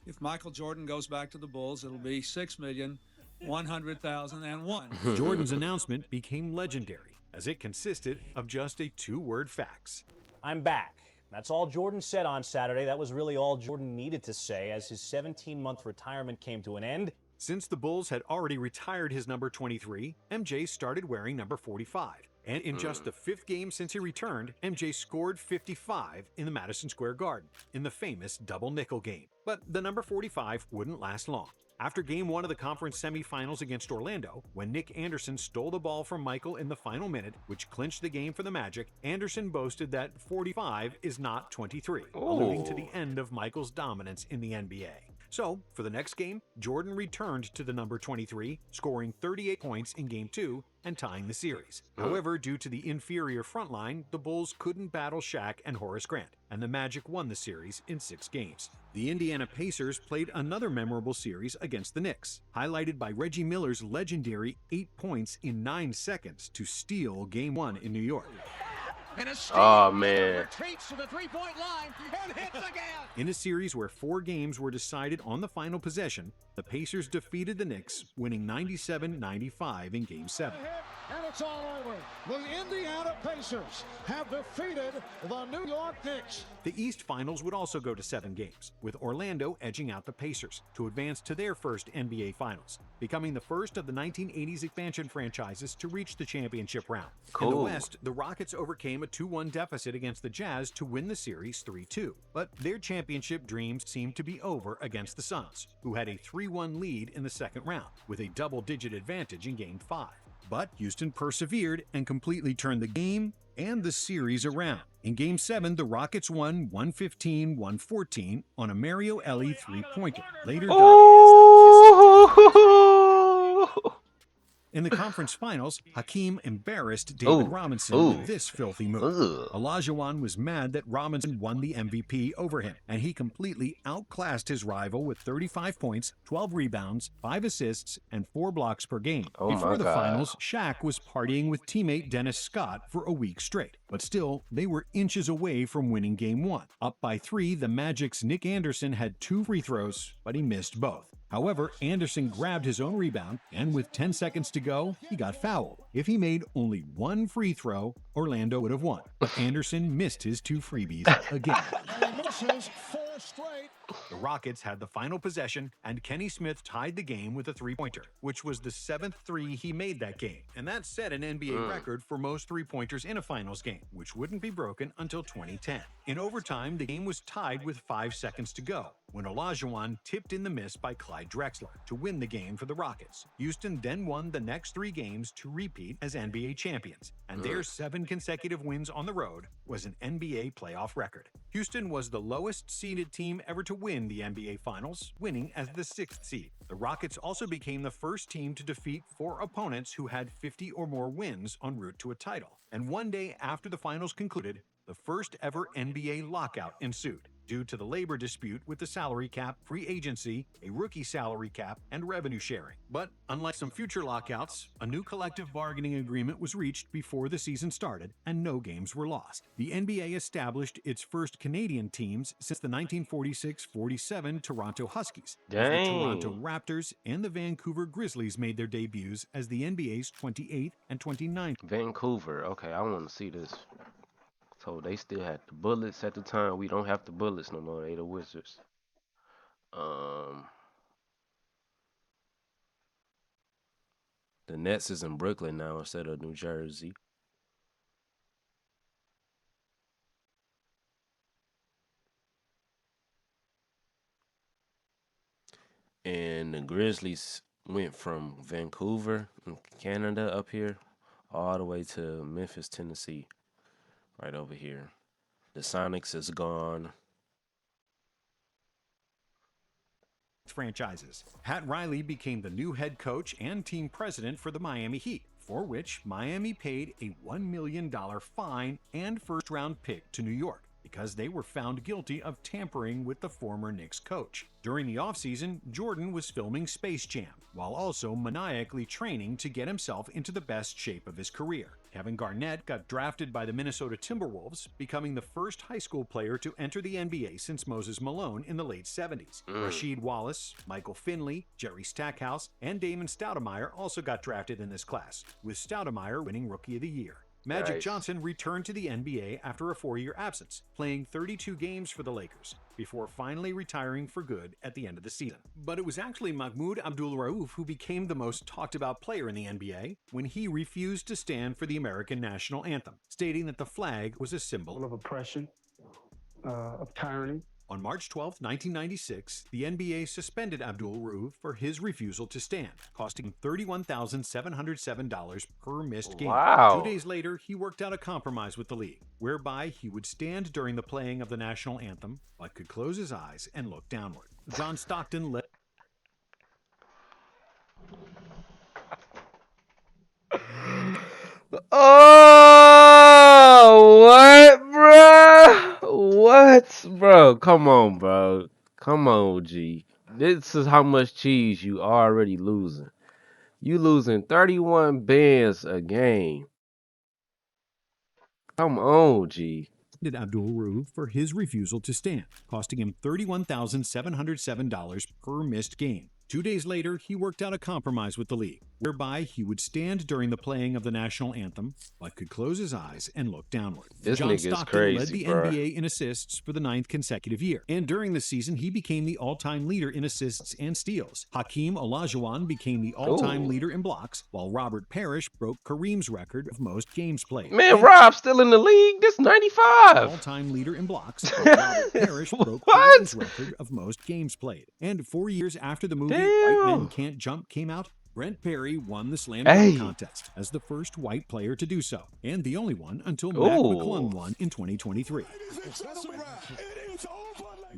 if Michael Jordan goes back to the Bulls, it'll be 6,100,001. Jordan's announcement became legendary, as it consisted of just a 2-word fax. I'm back. That's all Jordan said on Saturday. That was really all Jordan needed to say as his 17-month retirement came to an end. Since the Bulls had already retired his number 23, MJ started wearing number 45. And in just the 5th game since he returned, MJ scored 55 in the Madison Square Garden in the famous double nickel game. But the number 45 wouldn't last long. After Game 1 of the conference semifinals against Orlando, when Nick Anderson stole the ball from Michael in the final minute, which clinched the game for the Magic, Anderson boasted that 45 is not 23, alluding to the end of Michael's dominance in the NBA. So, for the next game, Jordan returned to the number 23, scoring 38 points in Game 2 and tying the series. However, due to the inferior front line, the Bulls couldn't battle Shaq and Horace Grant, and the Magic won the series in 6 games. The Indiana Pacers played another memorable series against the Knicks, highlighted by Reggie Miller's legendary 8 points in 9 seconds to steal Game 1 in New York. Oh, man. Retreats to the three-point line and hits again. In a series where 4 games were decided on the final possession, the Pacers defeated the Knicks, winning 97-95 in Game 7. And it's all over. The Indiana Pacers have defeated the New York Knicks. The East Finals would also go to 7 games, with Orlando edging out the Pacers to advance to their first NBA Finals, becoming the first of the 1980s expansion franchises to reach the championship round. In the West, the Rockets overcame a 2-1 deficit against the Jazz to win the series 3-2. But their championship dreams seemed to be over against the Suns, who had a 3-1 lead in the second round, with a double-digit advantage in Game 5. But Houston persevered and completely turned the game and the series around. In Game 7, the Rockets won 115-114 on a Mario Elie three-pointer. Later, In the conference finals, Hakeem embarrassed David Robinson with this filthy move. Olajuwon was mad that Robinson won the MVP over him, and he completely outclassed his rival with 35 points, 12 rebounds, 5 assists, and 4 blocks per game. Before the finals, Shaq was partying with teammate Dennis Scott for a week straight. But still, they were inches away from winning Game 1. Up by 3, the Magic's Nick Anderson had 2 free throws, but he missed both. However, Anderson grabbed his own rebound, and with 10 seconds to go, he got fouled. If he made only 1 free throw, Orlando would have won. But Anderson missed his 2 freebies again. And he misses 4 straight. The Rockets had the final possession, and Kenny Smith tied the game with a three-pointer, which was the 7th three he made that game. And that set an NBA record for most three-pointers in a finals game, which wouldn't be broken until 2010. In overtime, the game was tied with 5 seconds to go, when Olajuwon tipped in the miss by Clyde Drexler to win the game for the Rockets. Houston then won the next 3 games to repeat as NBA champions, and their 7 consecutive wins on the road was an NBA playoff record. Houston was the lowest-seeded team ever to win the NBA Finals, winning as the 6th seed. The Rockets also became the first team to defeat 4 opponents who had 50 or more wins en route to a title. And one day after the finals concluded, the first ever NBA lockout ensued due to the labor dispute with the salary cap, free agency, a rookie salary cap, and revenue sharing. But unlike some future lockouts, a new collective bargaining agreement was reached before the season started, and no games were lost. The NBA established its first Canadian teams since the 1946-47 Toronto Huskies. As the Toronto Raptors and the Vancouver Grizzlies made their debuts as the NBA's 28th and 29th. Vancouver. Okay, I want to see this. So they still had the Bullets at the time. We don't have the Bullets no more. They the Wizards. The Nets is in Brooklyn now instead of New Jersey. And the Grizzlies went from Vancouver, Canada, up here, all the way to Memphis, Tennessee. Right over here. The Sonics is gone. Franchises. Pat Riley became the new head coach and team president for the Miami Heat, for which Miami paid a $1 million fine and first-round pick to New York because they were found guilty of tampering with the former Knicks coach. During the offseason, Jordan was filming Space Jam, while also maniacally training to get himself into the best shape of his career. Kevin Garnett got drafted by the Minnesota Timberwolves, becoming the first high school player to enter the NBA since Moses Malone in the late 70s. Rasheed Wallace, Michael Finley, Jerry Stackhouse, and Damon Stoudemire also got drafted in this class, with Stoudemire winning Rookie of the Year. Magic Johnson returned to the NBA after a 4-year absence, playing 32 games for the Lakers, before finally retiring for good at the end of the season. But it was actually Mahmoud Abdul-Rauf who became the most talked about player in the NBA when he refused to stand for the American national anthem, stating that the flag was a symbol of oppression, of tyranny. On March 12, 1996, the NBA suspended Abdul-Rauf for his refusal to stand, costing him $31,707 per missed game. Wow. 2 days later, he worked out a compromise with the league, whereby he would stand during the playing of the national anthem, but could close his eyes and look downward. John Stockton led... Oh, what, bro? What, bro? Come on, bro. Come on, G. This is how much cheese you already losing. You losing 31 bands a game. Come on, G. Abdul-Rauf for his refusal to stand, costing him $31,707 per missed game. 2 days later, he worked out a compromise with the league, whereby he would stand during the playing of the national anthem, but could close his eyes and look downward. This John nigga's Stockton crazy, led the bro. NBA in assists for the 9th consecutive year, and during the season, he became the all-time leader in assists and steals. Hakeem Olajuwon became the all-time leader in blocks, while Robert Parrish broke Kareem's record of most games played. Man, Rob's still in the league. This 95. All-time leader in blocks, while Robert Parrish broke Kareem's record of most games played. And 4 years after the movie White Men Can't Jump came out, Brent Perry won the slam dunk contest as the first white player to do so, and the only one until Mac McClung won in 2023.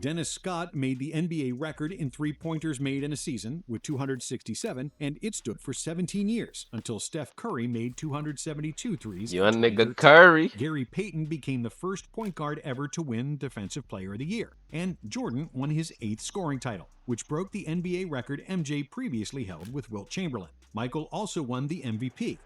Dennis Scott made the NBA record in three-pointers made in a season with 267, and it stood for 17 years until Steph Curry made 272 threes. Young nigga Curry. Gary Payton became the first point guard ever to win Defensive Player of the Year, and Jordan won his 8th scoring title, which broke the NBA record MJ previously held with Wilt Chamberlain. Michael also won the MVP,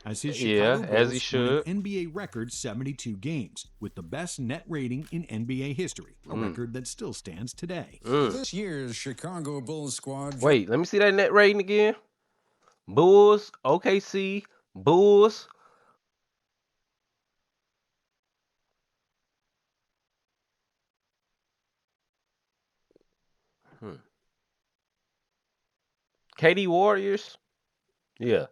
as his Chicago Bulls as he should. won an NBA record 72 games, with the best net rating in NBA history, a record that still stands today. This year's Chicago Bulls squad... Wait, let me see that net rating again. Bulls, OKC, Bulls. KD Warriors. Yeah.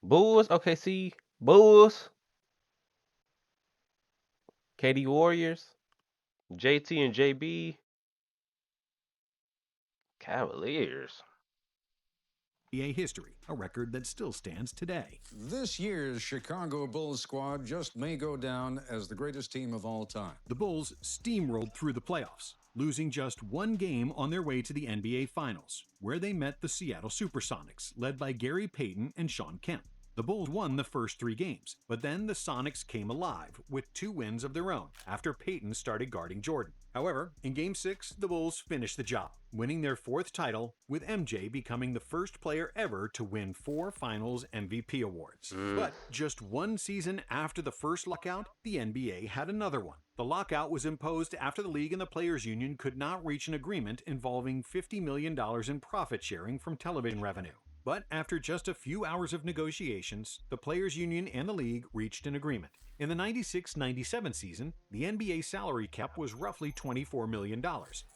Bulls, OKC, Bulls. KD Warriors. JT and JB. Cavaliers. NBA history, a record that still stands today. This year's Chicago Bulls squad just may go down as the greatest team of all time. The Bulls steamrolled through the playoffs, losing just one game on their way to the NBA Finals, where they met the Seattle Supersonics, led by Gary Payton and Shawn Kemp. The Bulls won the first 3 games, but then the Sonics came alive with 2 wins of their own after Payton started guarding Jordan. However, in Game 6, the Bulls finished the job, winning their 4th title, with MJ becoming the first player ever to win 4 Finals MVP awards. But just 1 season after the first lockout, the NBA had another one. The lockout was imposed after the league and the players' union could not reach an agreement involving $50 million in profit sharing from television revenue. But after just a few hours of negotiations, the players' union and the league reached an agreement. In the 96-97 season, the NBA salary cap was roughly $24 million.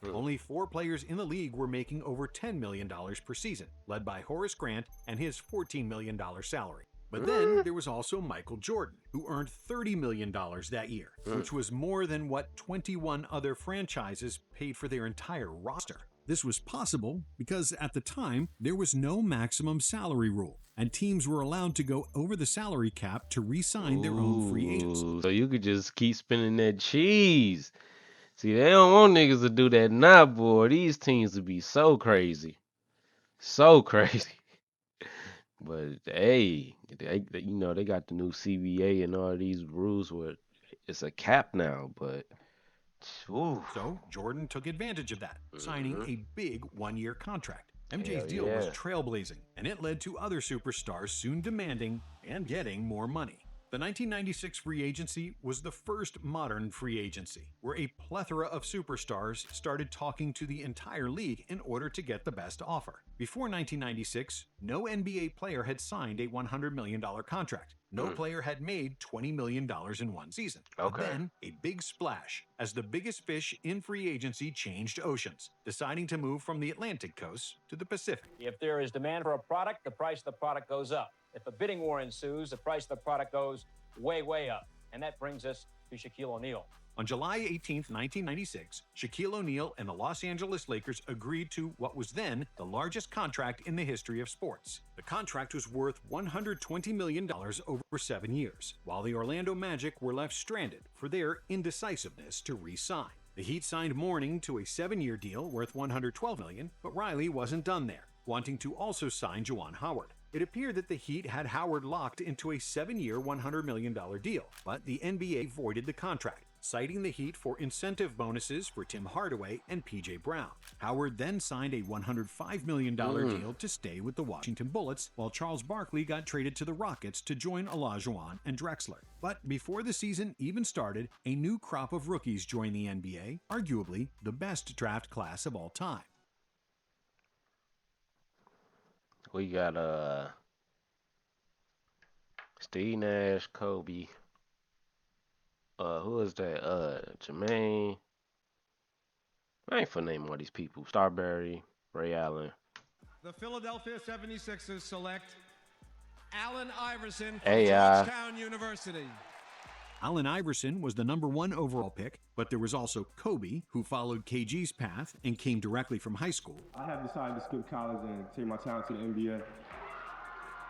Only 4 players in the league were making over $10 million per season, led by Horace Grant and his $14 million salary. But then there was also Michael Jordan, who earned $30 million that year, which was more than what 21 other franchises paid for their entire roster. This was possible because at the time, there was no maximum salary rule, and teams were allowed to go over the salary cap to re-sign their own free agents. So you could just keep spending that cheese. See, they don't want niggas to do that now, boy. These teams would be so crazy. So crazy. But hey, they got the new CBA and all these rules where it's a cap now, but So Jordan took advantage of that, signing a big 1-year contract. MJ's deal was trailblazing, and it led to other superstars soon demanding and getting more money. The 1996 free agency was the first modern free agency, where a plethora of superstars started talking to the entire league in order to get the best offer. Before 1996, no NBA player had signed a $100 million contract. No player had made $20 million in one season. But then, a big splash, as the biggest fish in free agency changed oceans, deciding to move from the Atlantic coast to the Pacific. If there is demand for a product, the price of the product goes up. If a bidding war ensues, the price of the product goes way, way up. And that brings us to Shaquille O'Neal. On July 18, 1996, Shaquille O'Neal and the Los Angeles Lakers agreed to what was then the largest contract in the history of sports. The contract was worth $120 million over 7 years, while the Orlando Magic were left stranded for their indecisiveness to re-sign. The Heat signed Mourning to a 7-year deal worth $112 million, but Riley wasn't done there, wanting to also sign Juwan Howard. It appeared that the Heat had Howard locked into a 7-year, $100 million deal, but the NBA voided the contract, citing the Heat for incentive bonuses for Tim Hardaway and P.J. Brown. Howard then signed a $105 million deal to stay with the Washington Bullets, while Charles Barkley got traded to the Rockets to join Olajuwon and Drexler. But before the season even started, a new crop of rookies joined the NBA, arguably the best draft class of all time. We got Steve Nash, Kobe. Who is that? Jermaine. I ain't for name all these people. Starberry, Ray Allen. The Philadelphia 76ers select Allen Iverson from AI. Georgetown University. Allen Iverson was the #1 overall pick, but there was also Kobe, who followed KG's path and came directly from high school. I have decided to skip college and take my talent to the NBA.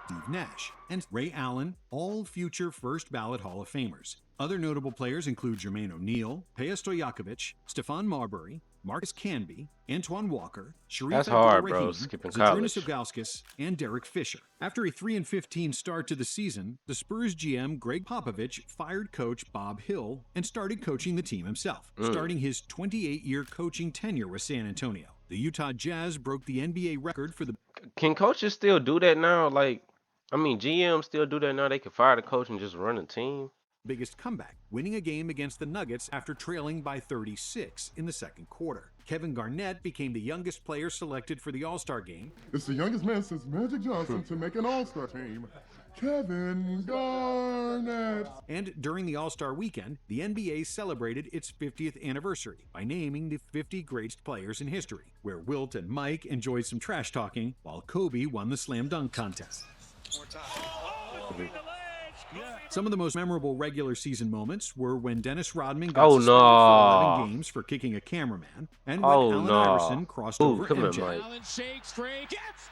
Steve Nash and Ray Allen, all future first ballot Hall of Famers. Other notable players include Jermaine O'Neal, Peja Stojakovic, Stephon Marbury, Marcus Canby, Antoine Walker, Sharif That's hard, bro. Abdul-Rahim, Skipping Zydrunas college. Ilgauskas, and Derek Fisher. After a 3-15 start to the season, the Spurs GM Greg Popovich fired coach Bob Hill and started coaching the team himself, starting his 28-year coaching tenure with San Antonio. The Utah Jazz broke the NBA record for the... Can coaches still do that now? Like, I mean, GMs still do that now? They can fire the coach and just run a team? biggest comeback, winning a game against the Nuggets after trailing by 36 in the second quarter. Kevin Garnett became the youngest player selected for the All-Star game. It's the youngest man since Magic Johnson to make an All-Star team, Kevin Garnett. And during the All-Star weekend, the NBA celebrated its 50th anniversary by naming the 50 greatest players in history, where Wilt and Mike enjoyed some trash talking while Kobe won the slam dunk contest. Some of the most memorable regular season moments were when Dennis Rodman got suspended for 11 games for kicking a cameraman, and when Allen Iverson crossed over MJ.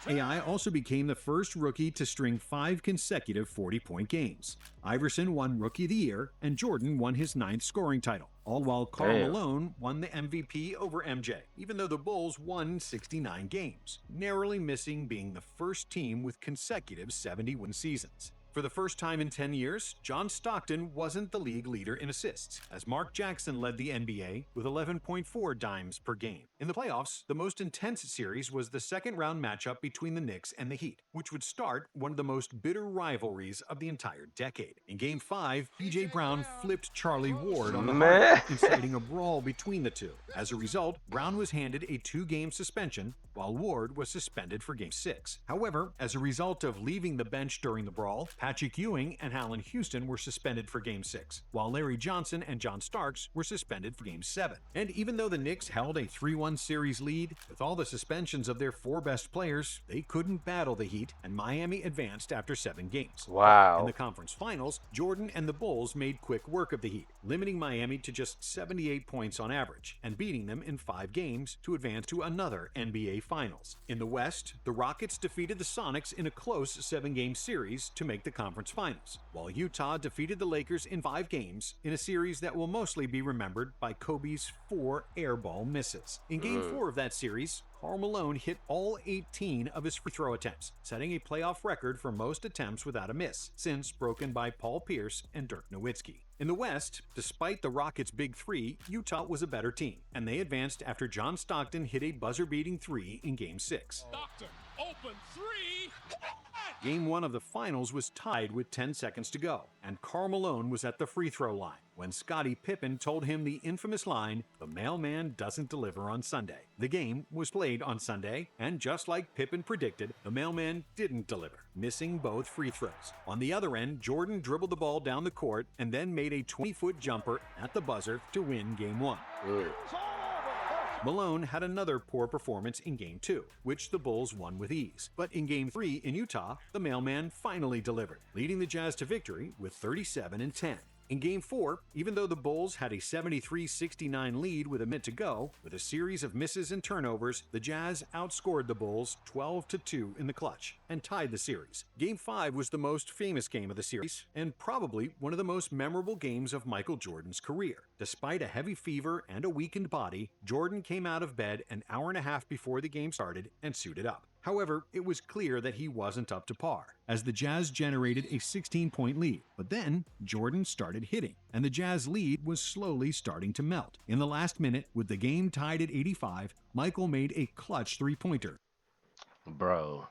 AI also became the first rookie to string 5 consecutive 40-point games. Iverson won Rookie of the Year, and Jordan won his 9th scoring title, all while Karl Malone won the MVP over MJ, even though the Bulls won 69 games, narrowly missing being the first team with consecutive 70-win seasons. For the first time in 10 years, John Stockton wasn't the league leader in assists, as Mark Jackson led the NBA with 11.4 dimes per game. In the playoffs, the most intense series was the second-round matchup between the Knicks and the Heat, which would start one of the most bitter rivalries of the entire decade. In Game 5, P.J. Brown flipped Charlie Ward on the hard, inciting a brawl between the two. As a result, Brown was handed a 2-game suspension, while Ward was suspended for Game 6. However, as a result of leaving the bench during the brawl, Patrick Ewing and Allen Houston were suspended for Game 6, while Larry Johnson and John Starks were suspended for Game 7. And even though the Knicks held a 3-1 series lead, with all the suspensions of their 4 best players, they couldn't battle the Heat, and Miami advanced after 7 games. Wow. In the conference finals, Jordan and the Bulls made quick work of the Heat, limiting Miami to just 78 points on average, and beating them in 5 games to advance to another NBA Finals. In the West, the Rockets defeated the Sonics in a close 7-game series to make the conference finals, while Utah defeated the Lakers in 5 games in a series that will mostly be remembered by Kobe's 4 airball misses. In Game 4 of that series, Karl Malone hit all 18 of his free throw attempts, setting a playoff record for most attempts without a miss, since broken by Paul Pierce and Dirk Nowitzki. In the West, despite the Rockets' big 3, Utah was a better team, and they advanced after John Stockton hit a buzzer-beating 3 in Game 6. Stockton, open 3! Game 1 of the finals was tied with 10 seconds to go, and Karl Malone was at the free throw line when Scottie Pippen told him the infamous line, "The mailman doesn't deliver on Sunday." The game was played on Sunday, and just like Pippen predicted, the mailman didn't deliver, missing both free throws. On the other end, Jordan dribbled the ball down the court and then made a 20-foot jumper at the buzzer to win Game 1. Malone had another poor performance in Game 2, which the Bulls won with ease. But in Game 3 in Utah, the mailman finally delivered, leading the Jazz to victory with 37-10. In Game 4, even though the Bulls had a 73-69 lead with a minute to go, with a series of misses and turnovers, the Jazz outscored the Bulls 12-2 in the clutch and tied the series. Game 5 was the most famous game of the series and probably one of the most memorable games of Michael Jordan's career. Despite a heavy fever and a weakened body, Jordan came out of bed an hour and a half before the game started and suited up. However, it was clear that he wasn't up to par, as the Jazz generated a 16-point lead. But then, Jordan started hitting, and the Jazz lead was slowly starting to melt. In the last minute, with the game tied at 85, Michael made a clutch 3-pointer. Bro,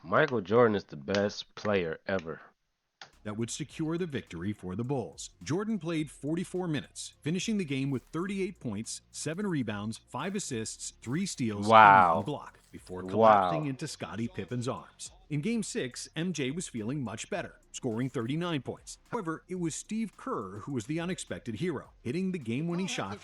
Michael Jordan is the best player ever. That would secure the victory for the Bulls. Jordan played 44 minutes, finishing the game with 38 points, 7 rebounds, 5 assists, 3 steals, and 1 block, before collapsing into Scottie Pippen's arms. In Game 6, MJ was feeling much better, scoring 39 points. However, it was Steve Kerr who was the unexpected hero, hitting the game-winning shot,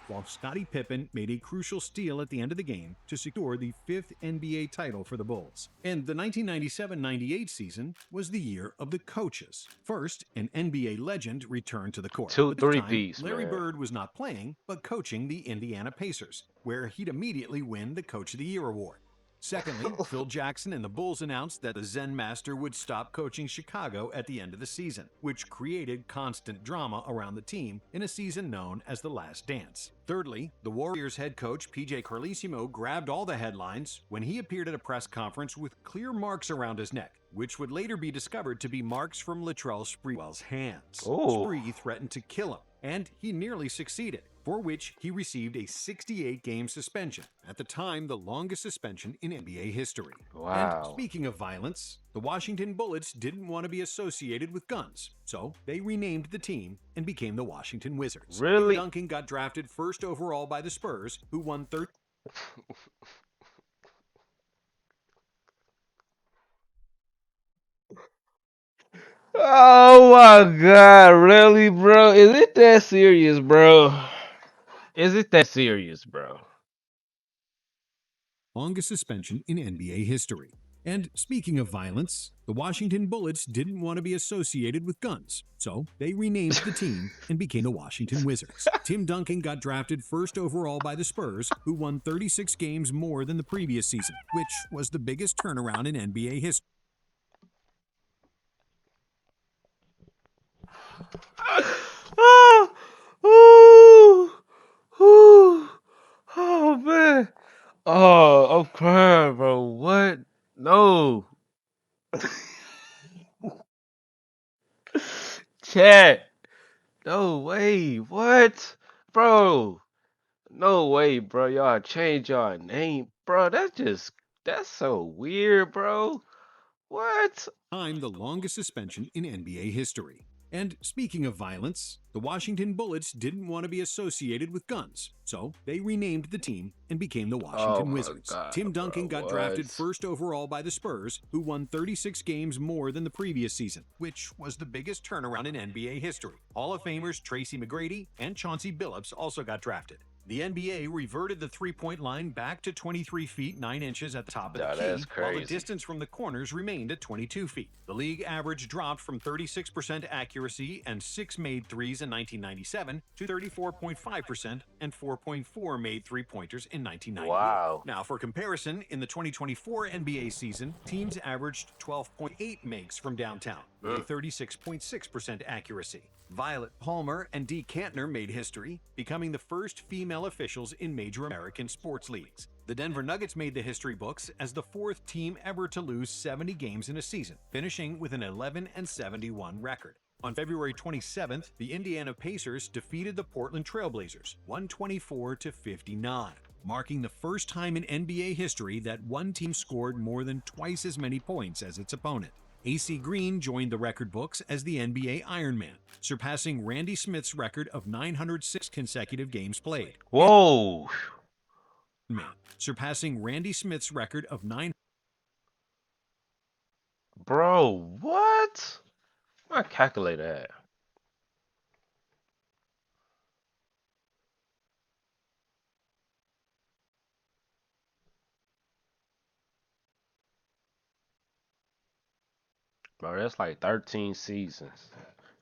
while Scottie Pippen made a crucial steal at the end of the game to secure the 5th NBA title for the Bulls. And the 1997-98 season was the year of the coaches. First, an NBA legend returned to the court. 2-3-peats, Larry Bird was not playing, but coaching the Indiana Pacers, where he'd immediately win the Coach of the Year award. Secondly, Phil Jackson and the Bulls announced that the Zen Master would stop coaching Chicago at the end of the season, which created constant drama around the team in a season known as The Last Dance. Thirdly, the Warriors head coach PJ Carlesimo grabbed all the headlines when he appeared at a press conference with clear marks around his neck, which would later be discovered to be marks from Latrell Sprewell's hands. Spree threatened to kill him, and he nearly succeeded, for which he received a 68-game suspension, at the time the longest suspension in NBA history. Wow. And speaking of violence, the Washington Bullets didn't want to be associated with guns, so they renamed the team and became the Washington Wizards. Really? Tim Duncan got drafted first overall by the Spurs, who won 13. Oh my God, really, bro? Is it that serious, bro? Is it that serious, bro? Longest suspension in NBA history. And speaking of violence, the Washington Bullets didn't want to be associated with guns, so they renamed the team and became the Washington Wizards. Tim Duncan got drafted first overall by the Spurs, who won 36 games more than the previous season, which was the biggest turnaround in NBA history. Oh man. Oh, I'm crying, bro. What? No. Chat. No way. What? Bro. No way, bro. Y'all change y'all name. Bro, that's so weird, bro. What? Time the longest suspension in NBA history. And speaking of violence, the Washington Bullets didn't want to be associated with guns, so they renamed the team and became the Washington Wizards. Tim Duncan got drafted first overall by the Spurs, who won 36 games more than the previous season, which was the biggest turnaround in NBA history. Hall of Famers Tracy McGrady and Chauncey Billups also got drafted. The NBA reverted the three-point line back to 23 feet 9 inches at the top of the key, while the distance from the corners remained at 22 feet. The league average dropped from 36% accuracy and 6 made threes in 1997 to 34.5% and 4.4 made three-pointers in 1998. Wow. Now, for comparison, in the 2024 NBA season, teams averaged 12.8 makes from downtown, with a 36.6% accuracy. Violet Palmer and Dee Kantner made history, becoming the first female officials in major American sports leagues. The Denver Nuggets made the history books as the 4th team ever to lose 70 games in a season, finishing with an 11-71 record. On February 27th, the Indiana Pacers defeated the Portland Trailblazers, 124-59, marking the first time in NBA history that one team scored more than twice as many points as its opponent. AC Green joined the record books as the NBA Ironman, surpassing Randy Smith's record of 906 consecutive games played. Whoa! Surpassing Randy Smith's record of 9. Bro, what? My calculator at? Bro, that's like 13 seasons.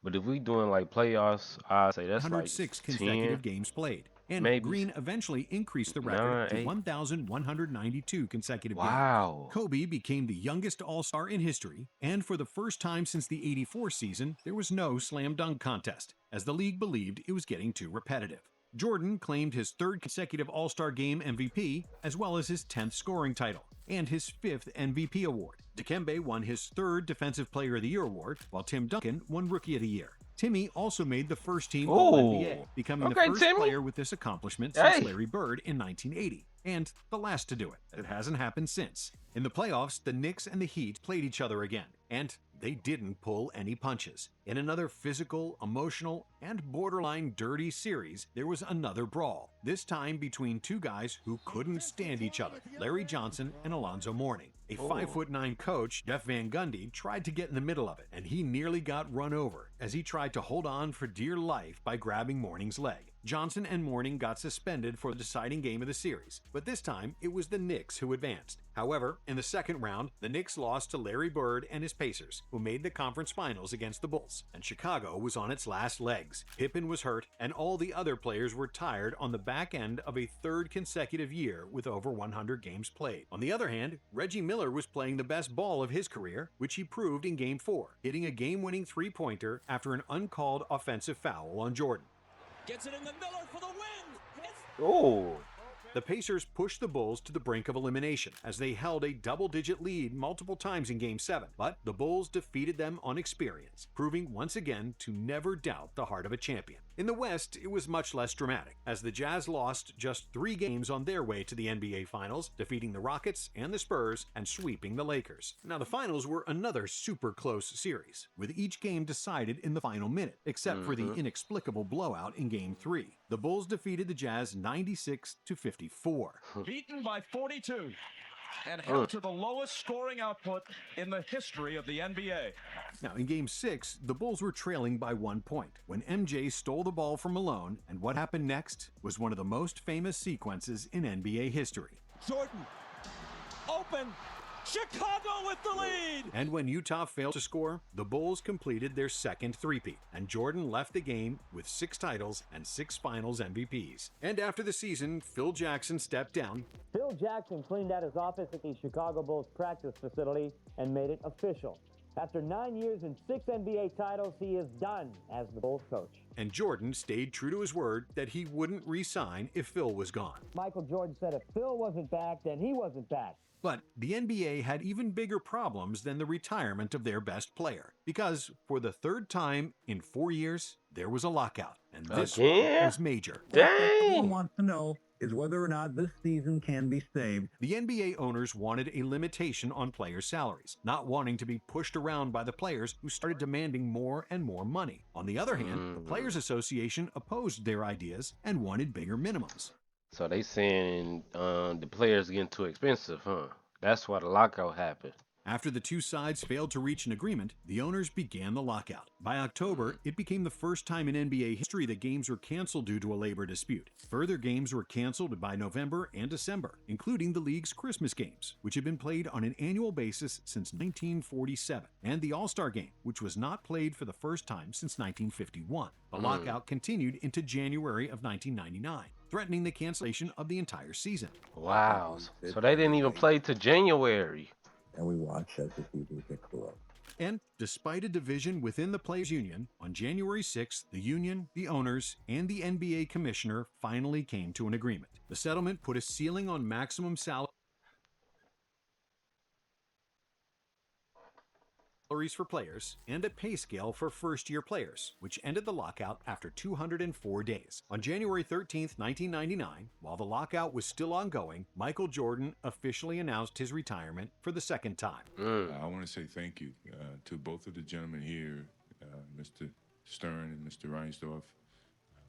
But if we doing like playoffs, I'd say that's like 106 consecutive games played. And maybe Green eventually increased the record to 1,192 consecutive wow. games. Kobe became the youngest All-Star in history, and for the first time since the '84 season, there was no slam dunk contest, as the league believed it was getting too repetitive. Jordan claimed his 3rd consecutive All-Star Game MVP, as well as his 10th scoring title, and his 5th MVP award. Dikembe won his 3rd Defensive Player of the Year award, while Tim Duncan won Rookie of the Year. Timmy also made the first team All-NBA, becoming the first player with this accomplishment since Larry Bird in 1980, and the last to do it. It hasn't happened since. In the playoffs, the Knicks and the Heat played each other again, and they didn't pull any punches. In another physical, emotional, and borderline dirty series, there was another brawl, this time between two guys who couldn't stand each other, Larry Johnson and Alonzo Mourning. A 5'9" coach, Jeff Van Gundy, tried to get in the middle of it, and he nearly got run over as he tried to hold on for dear life by grabbing Mourning's leg. Johnson and Mourning got suspended for the deciding game of the series, but this time it was the Knicks who advanced. However, in the second round, the Knicks lost to Larry Bird and his Pacers, who made the conference finals against the Bulls, and Chicago was on its last legs. Pippen was hurt, and all the other players were tired on the back end of a third consecutive year with over 100 games played. On the other hand, Reggie Miller was playing the best ball of his career, which he proved in Game 4, hitting a game-winning three-pointer after an uncalled offensive foul on Jordan. Gets it in the Miller for the win. Oh. The Pacers pushed the Bulls to the brink of elimination as they held a double-digit lead multiple times in Game 7, but the Bulls defeated them on experience, proving once again to never doubt the heart of a champion. In the West, it was much less dramatic, as the Jazz lost just 3 games on their way to the NBA Finals, defeating the Rockets and the Spurs and sweeping the Lakers. Now, the Finals were another super close series, with each game decided in the final minute, except for the inexplicable blowout in Game 3. The Bulls defeated the Jazz 96-54. Beaten by 42 and held to the lowest scoring output in the history of the NBA. Now, in Game 6, the Bulls were trailing by 1 point when MJ stole the ball from Malone, and what happened next was one of the most famous sequences in NBA history. Jordan, open, Chicago with the lead! And when Utah failed to score, the Bulls completed their second three-peat, and Jordan left the game with 6 titles and 6 Finals MVPs. And after the season, Phil Jackson stepped down. Phil Jackson cleaned out his office at the Chicago Bulls practice facility and made it official. After 9 years and 6 NBA titles, he is done as the Bulls coach. And Jordan stayed true to his word that he wouldn't re-sign if Phil was gone. Michael Jordan said if Phil wasn't back, then he wasn't back. But the NBA had even bigger problems than the retirement of their best player, because for the third time in 4 years, there was a lockout, and this was major. What everyone wants to know is whether or not this season can be saved. The NBA owners wanted a limitation on players' salaries, not wanting to be pushed around by the players who started demanding more and more money. On the other hand, the Players Association opposed their ideas and wanted bigger minimums. So they saying the players getting too expensive, huh? That's why the lockout happened. After the two sides failed to reach an agreement, the owners began the lockout. By October, it became the first time in NBA history that games were canceled due to a labor dispute. Further games were canceled by November and December, including the league's Christmas games, which had been played on an annual basis since 1947, and the All-Star Game, which was not played for the first time since 1951. The lockout continued into January of 1999, threatening the cancellation of the entire season. Wow. So they didn't even play to January. And we watch as the season get close. And despite a division within the Players Union, on January 6th, the union, the owners, and the NBA commissioner finally came to an agreement. The settlement put a ceiling on maximum salaries for players and a pay scale for first-year players, which ended the lockout after 204 days. On January 13th, 1999, while the lockout was still ongoing, Michael Jordan officially announced his retirement for the second time. I want to say thank you to both of the gentlemen here, Mr. Stern and Mr. Reinsdorf,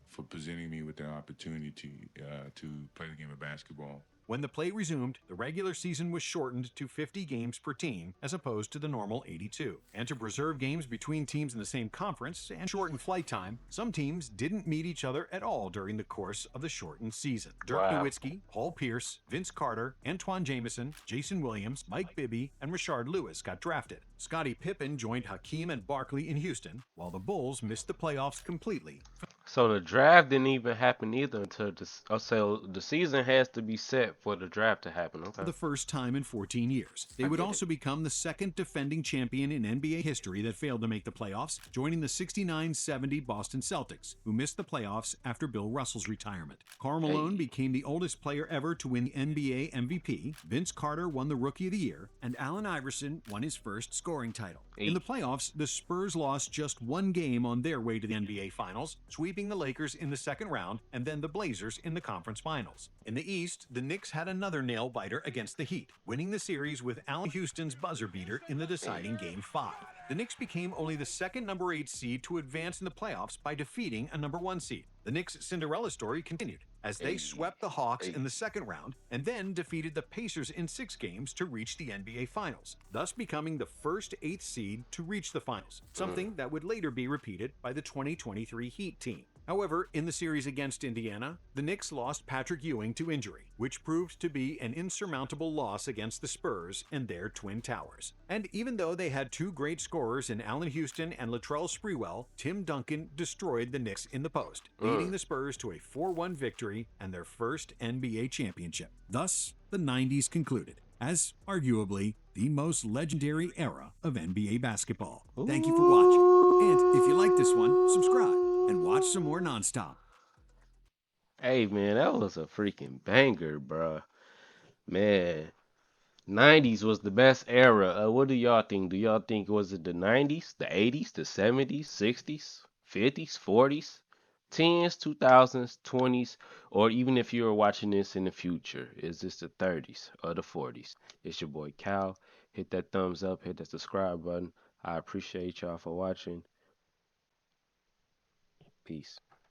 for presenting me with the opportunity to play the game of basketball. When the play resumed, the regular season was shortened to 50 games per team as opposed to the normal 82. And to preserve games between teams in the same conference and shorten flight time, some teams didn't meet each other at all during the course of the shortened season. Dirk Nowitzki, Paul Pierce, Vince Carter, Antoine Jameson, Jason Williams, Mike Bibby, and Rashard Lewis got drafted. Scottie Pippen joined Hakeem and Barkley in Houston, while the Bulls missed the playoffs completely. So the draft didn't even happen either until so the season has to be set for the draft to happen. Okay. For the first time in 14 years. They would also become the second defending champion in NBA history that failed to make the playoffs, joining the 69-70 Boston Celtics, who missed the playoffs after Bill Russell's retirement. Karl Malone became the oldest player ever to win the NBA MVP, Vince Carter won the Rookie of the Year, and Allen Iverson won his first scoring title. In the playoffs, the Spurs lost just 1 game on their way to the NBA Finals, sweeping the Lakers in the second round and then the Blazers in the conference finals. In the East, the Knicks had another nail-biter against the Heat, winning the series with Allen Houston's buzzer beater in the deciding Game 5. The Knicks became only the second number 8 seed to advance in the playoffs by defeating a number 1 seed. The Knicks' Cinderella story continued as they swept the Hawks in the second round and then defeated the Pacers in 6 games to reach the NBA Finals, thus becoming the first 8th seed to reach the finals, something that would later be repeated by the 2023 Heat team. However, in the series against Indiana, the Knicks lost Patrick Ewing to injury, which proved to be an insurmountable loss against the Spurs and their Twin Towers. And even though they had two great scorers in Allen Houston and Latrell Sprewell, Tim Duncan destroyed the Knicks in the post, leading the Spurs to a 4-1 victory and their first NBA championship. Thus, the 90s concluded as arguably the most legendary era of NBA basketball. Thank you for watching. And if you like this one, subscribe and watch some more nonstop. Hey, man, that was a freaking banger, bruh. Man, 90s was the best era. What do y'all think? Do y'all think was it the 90s, the 80s, the 70s, 60s, 50s, 40s, 10s, 2000s, 20s, or even if you are watching this in the future, is this the 30s or the 40s? It's your boy Cal. Hit that thumbs up, hit that subscribe button. I appreciate y'all for watching. Peace.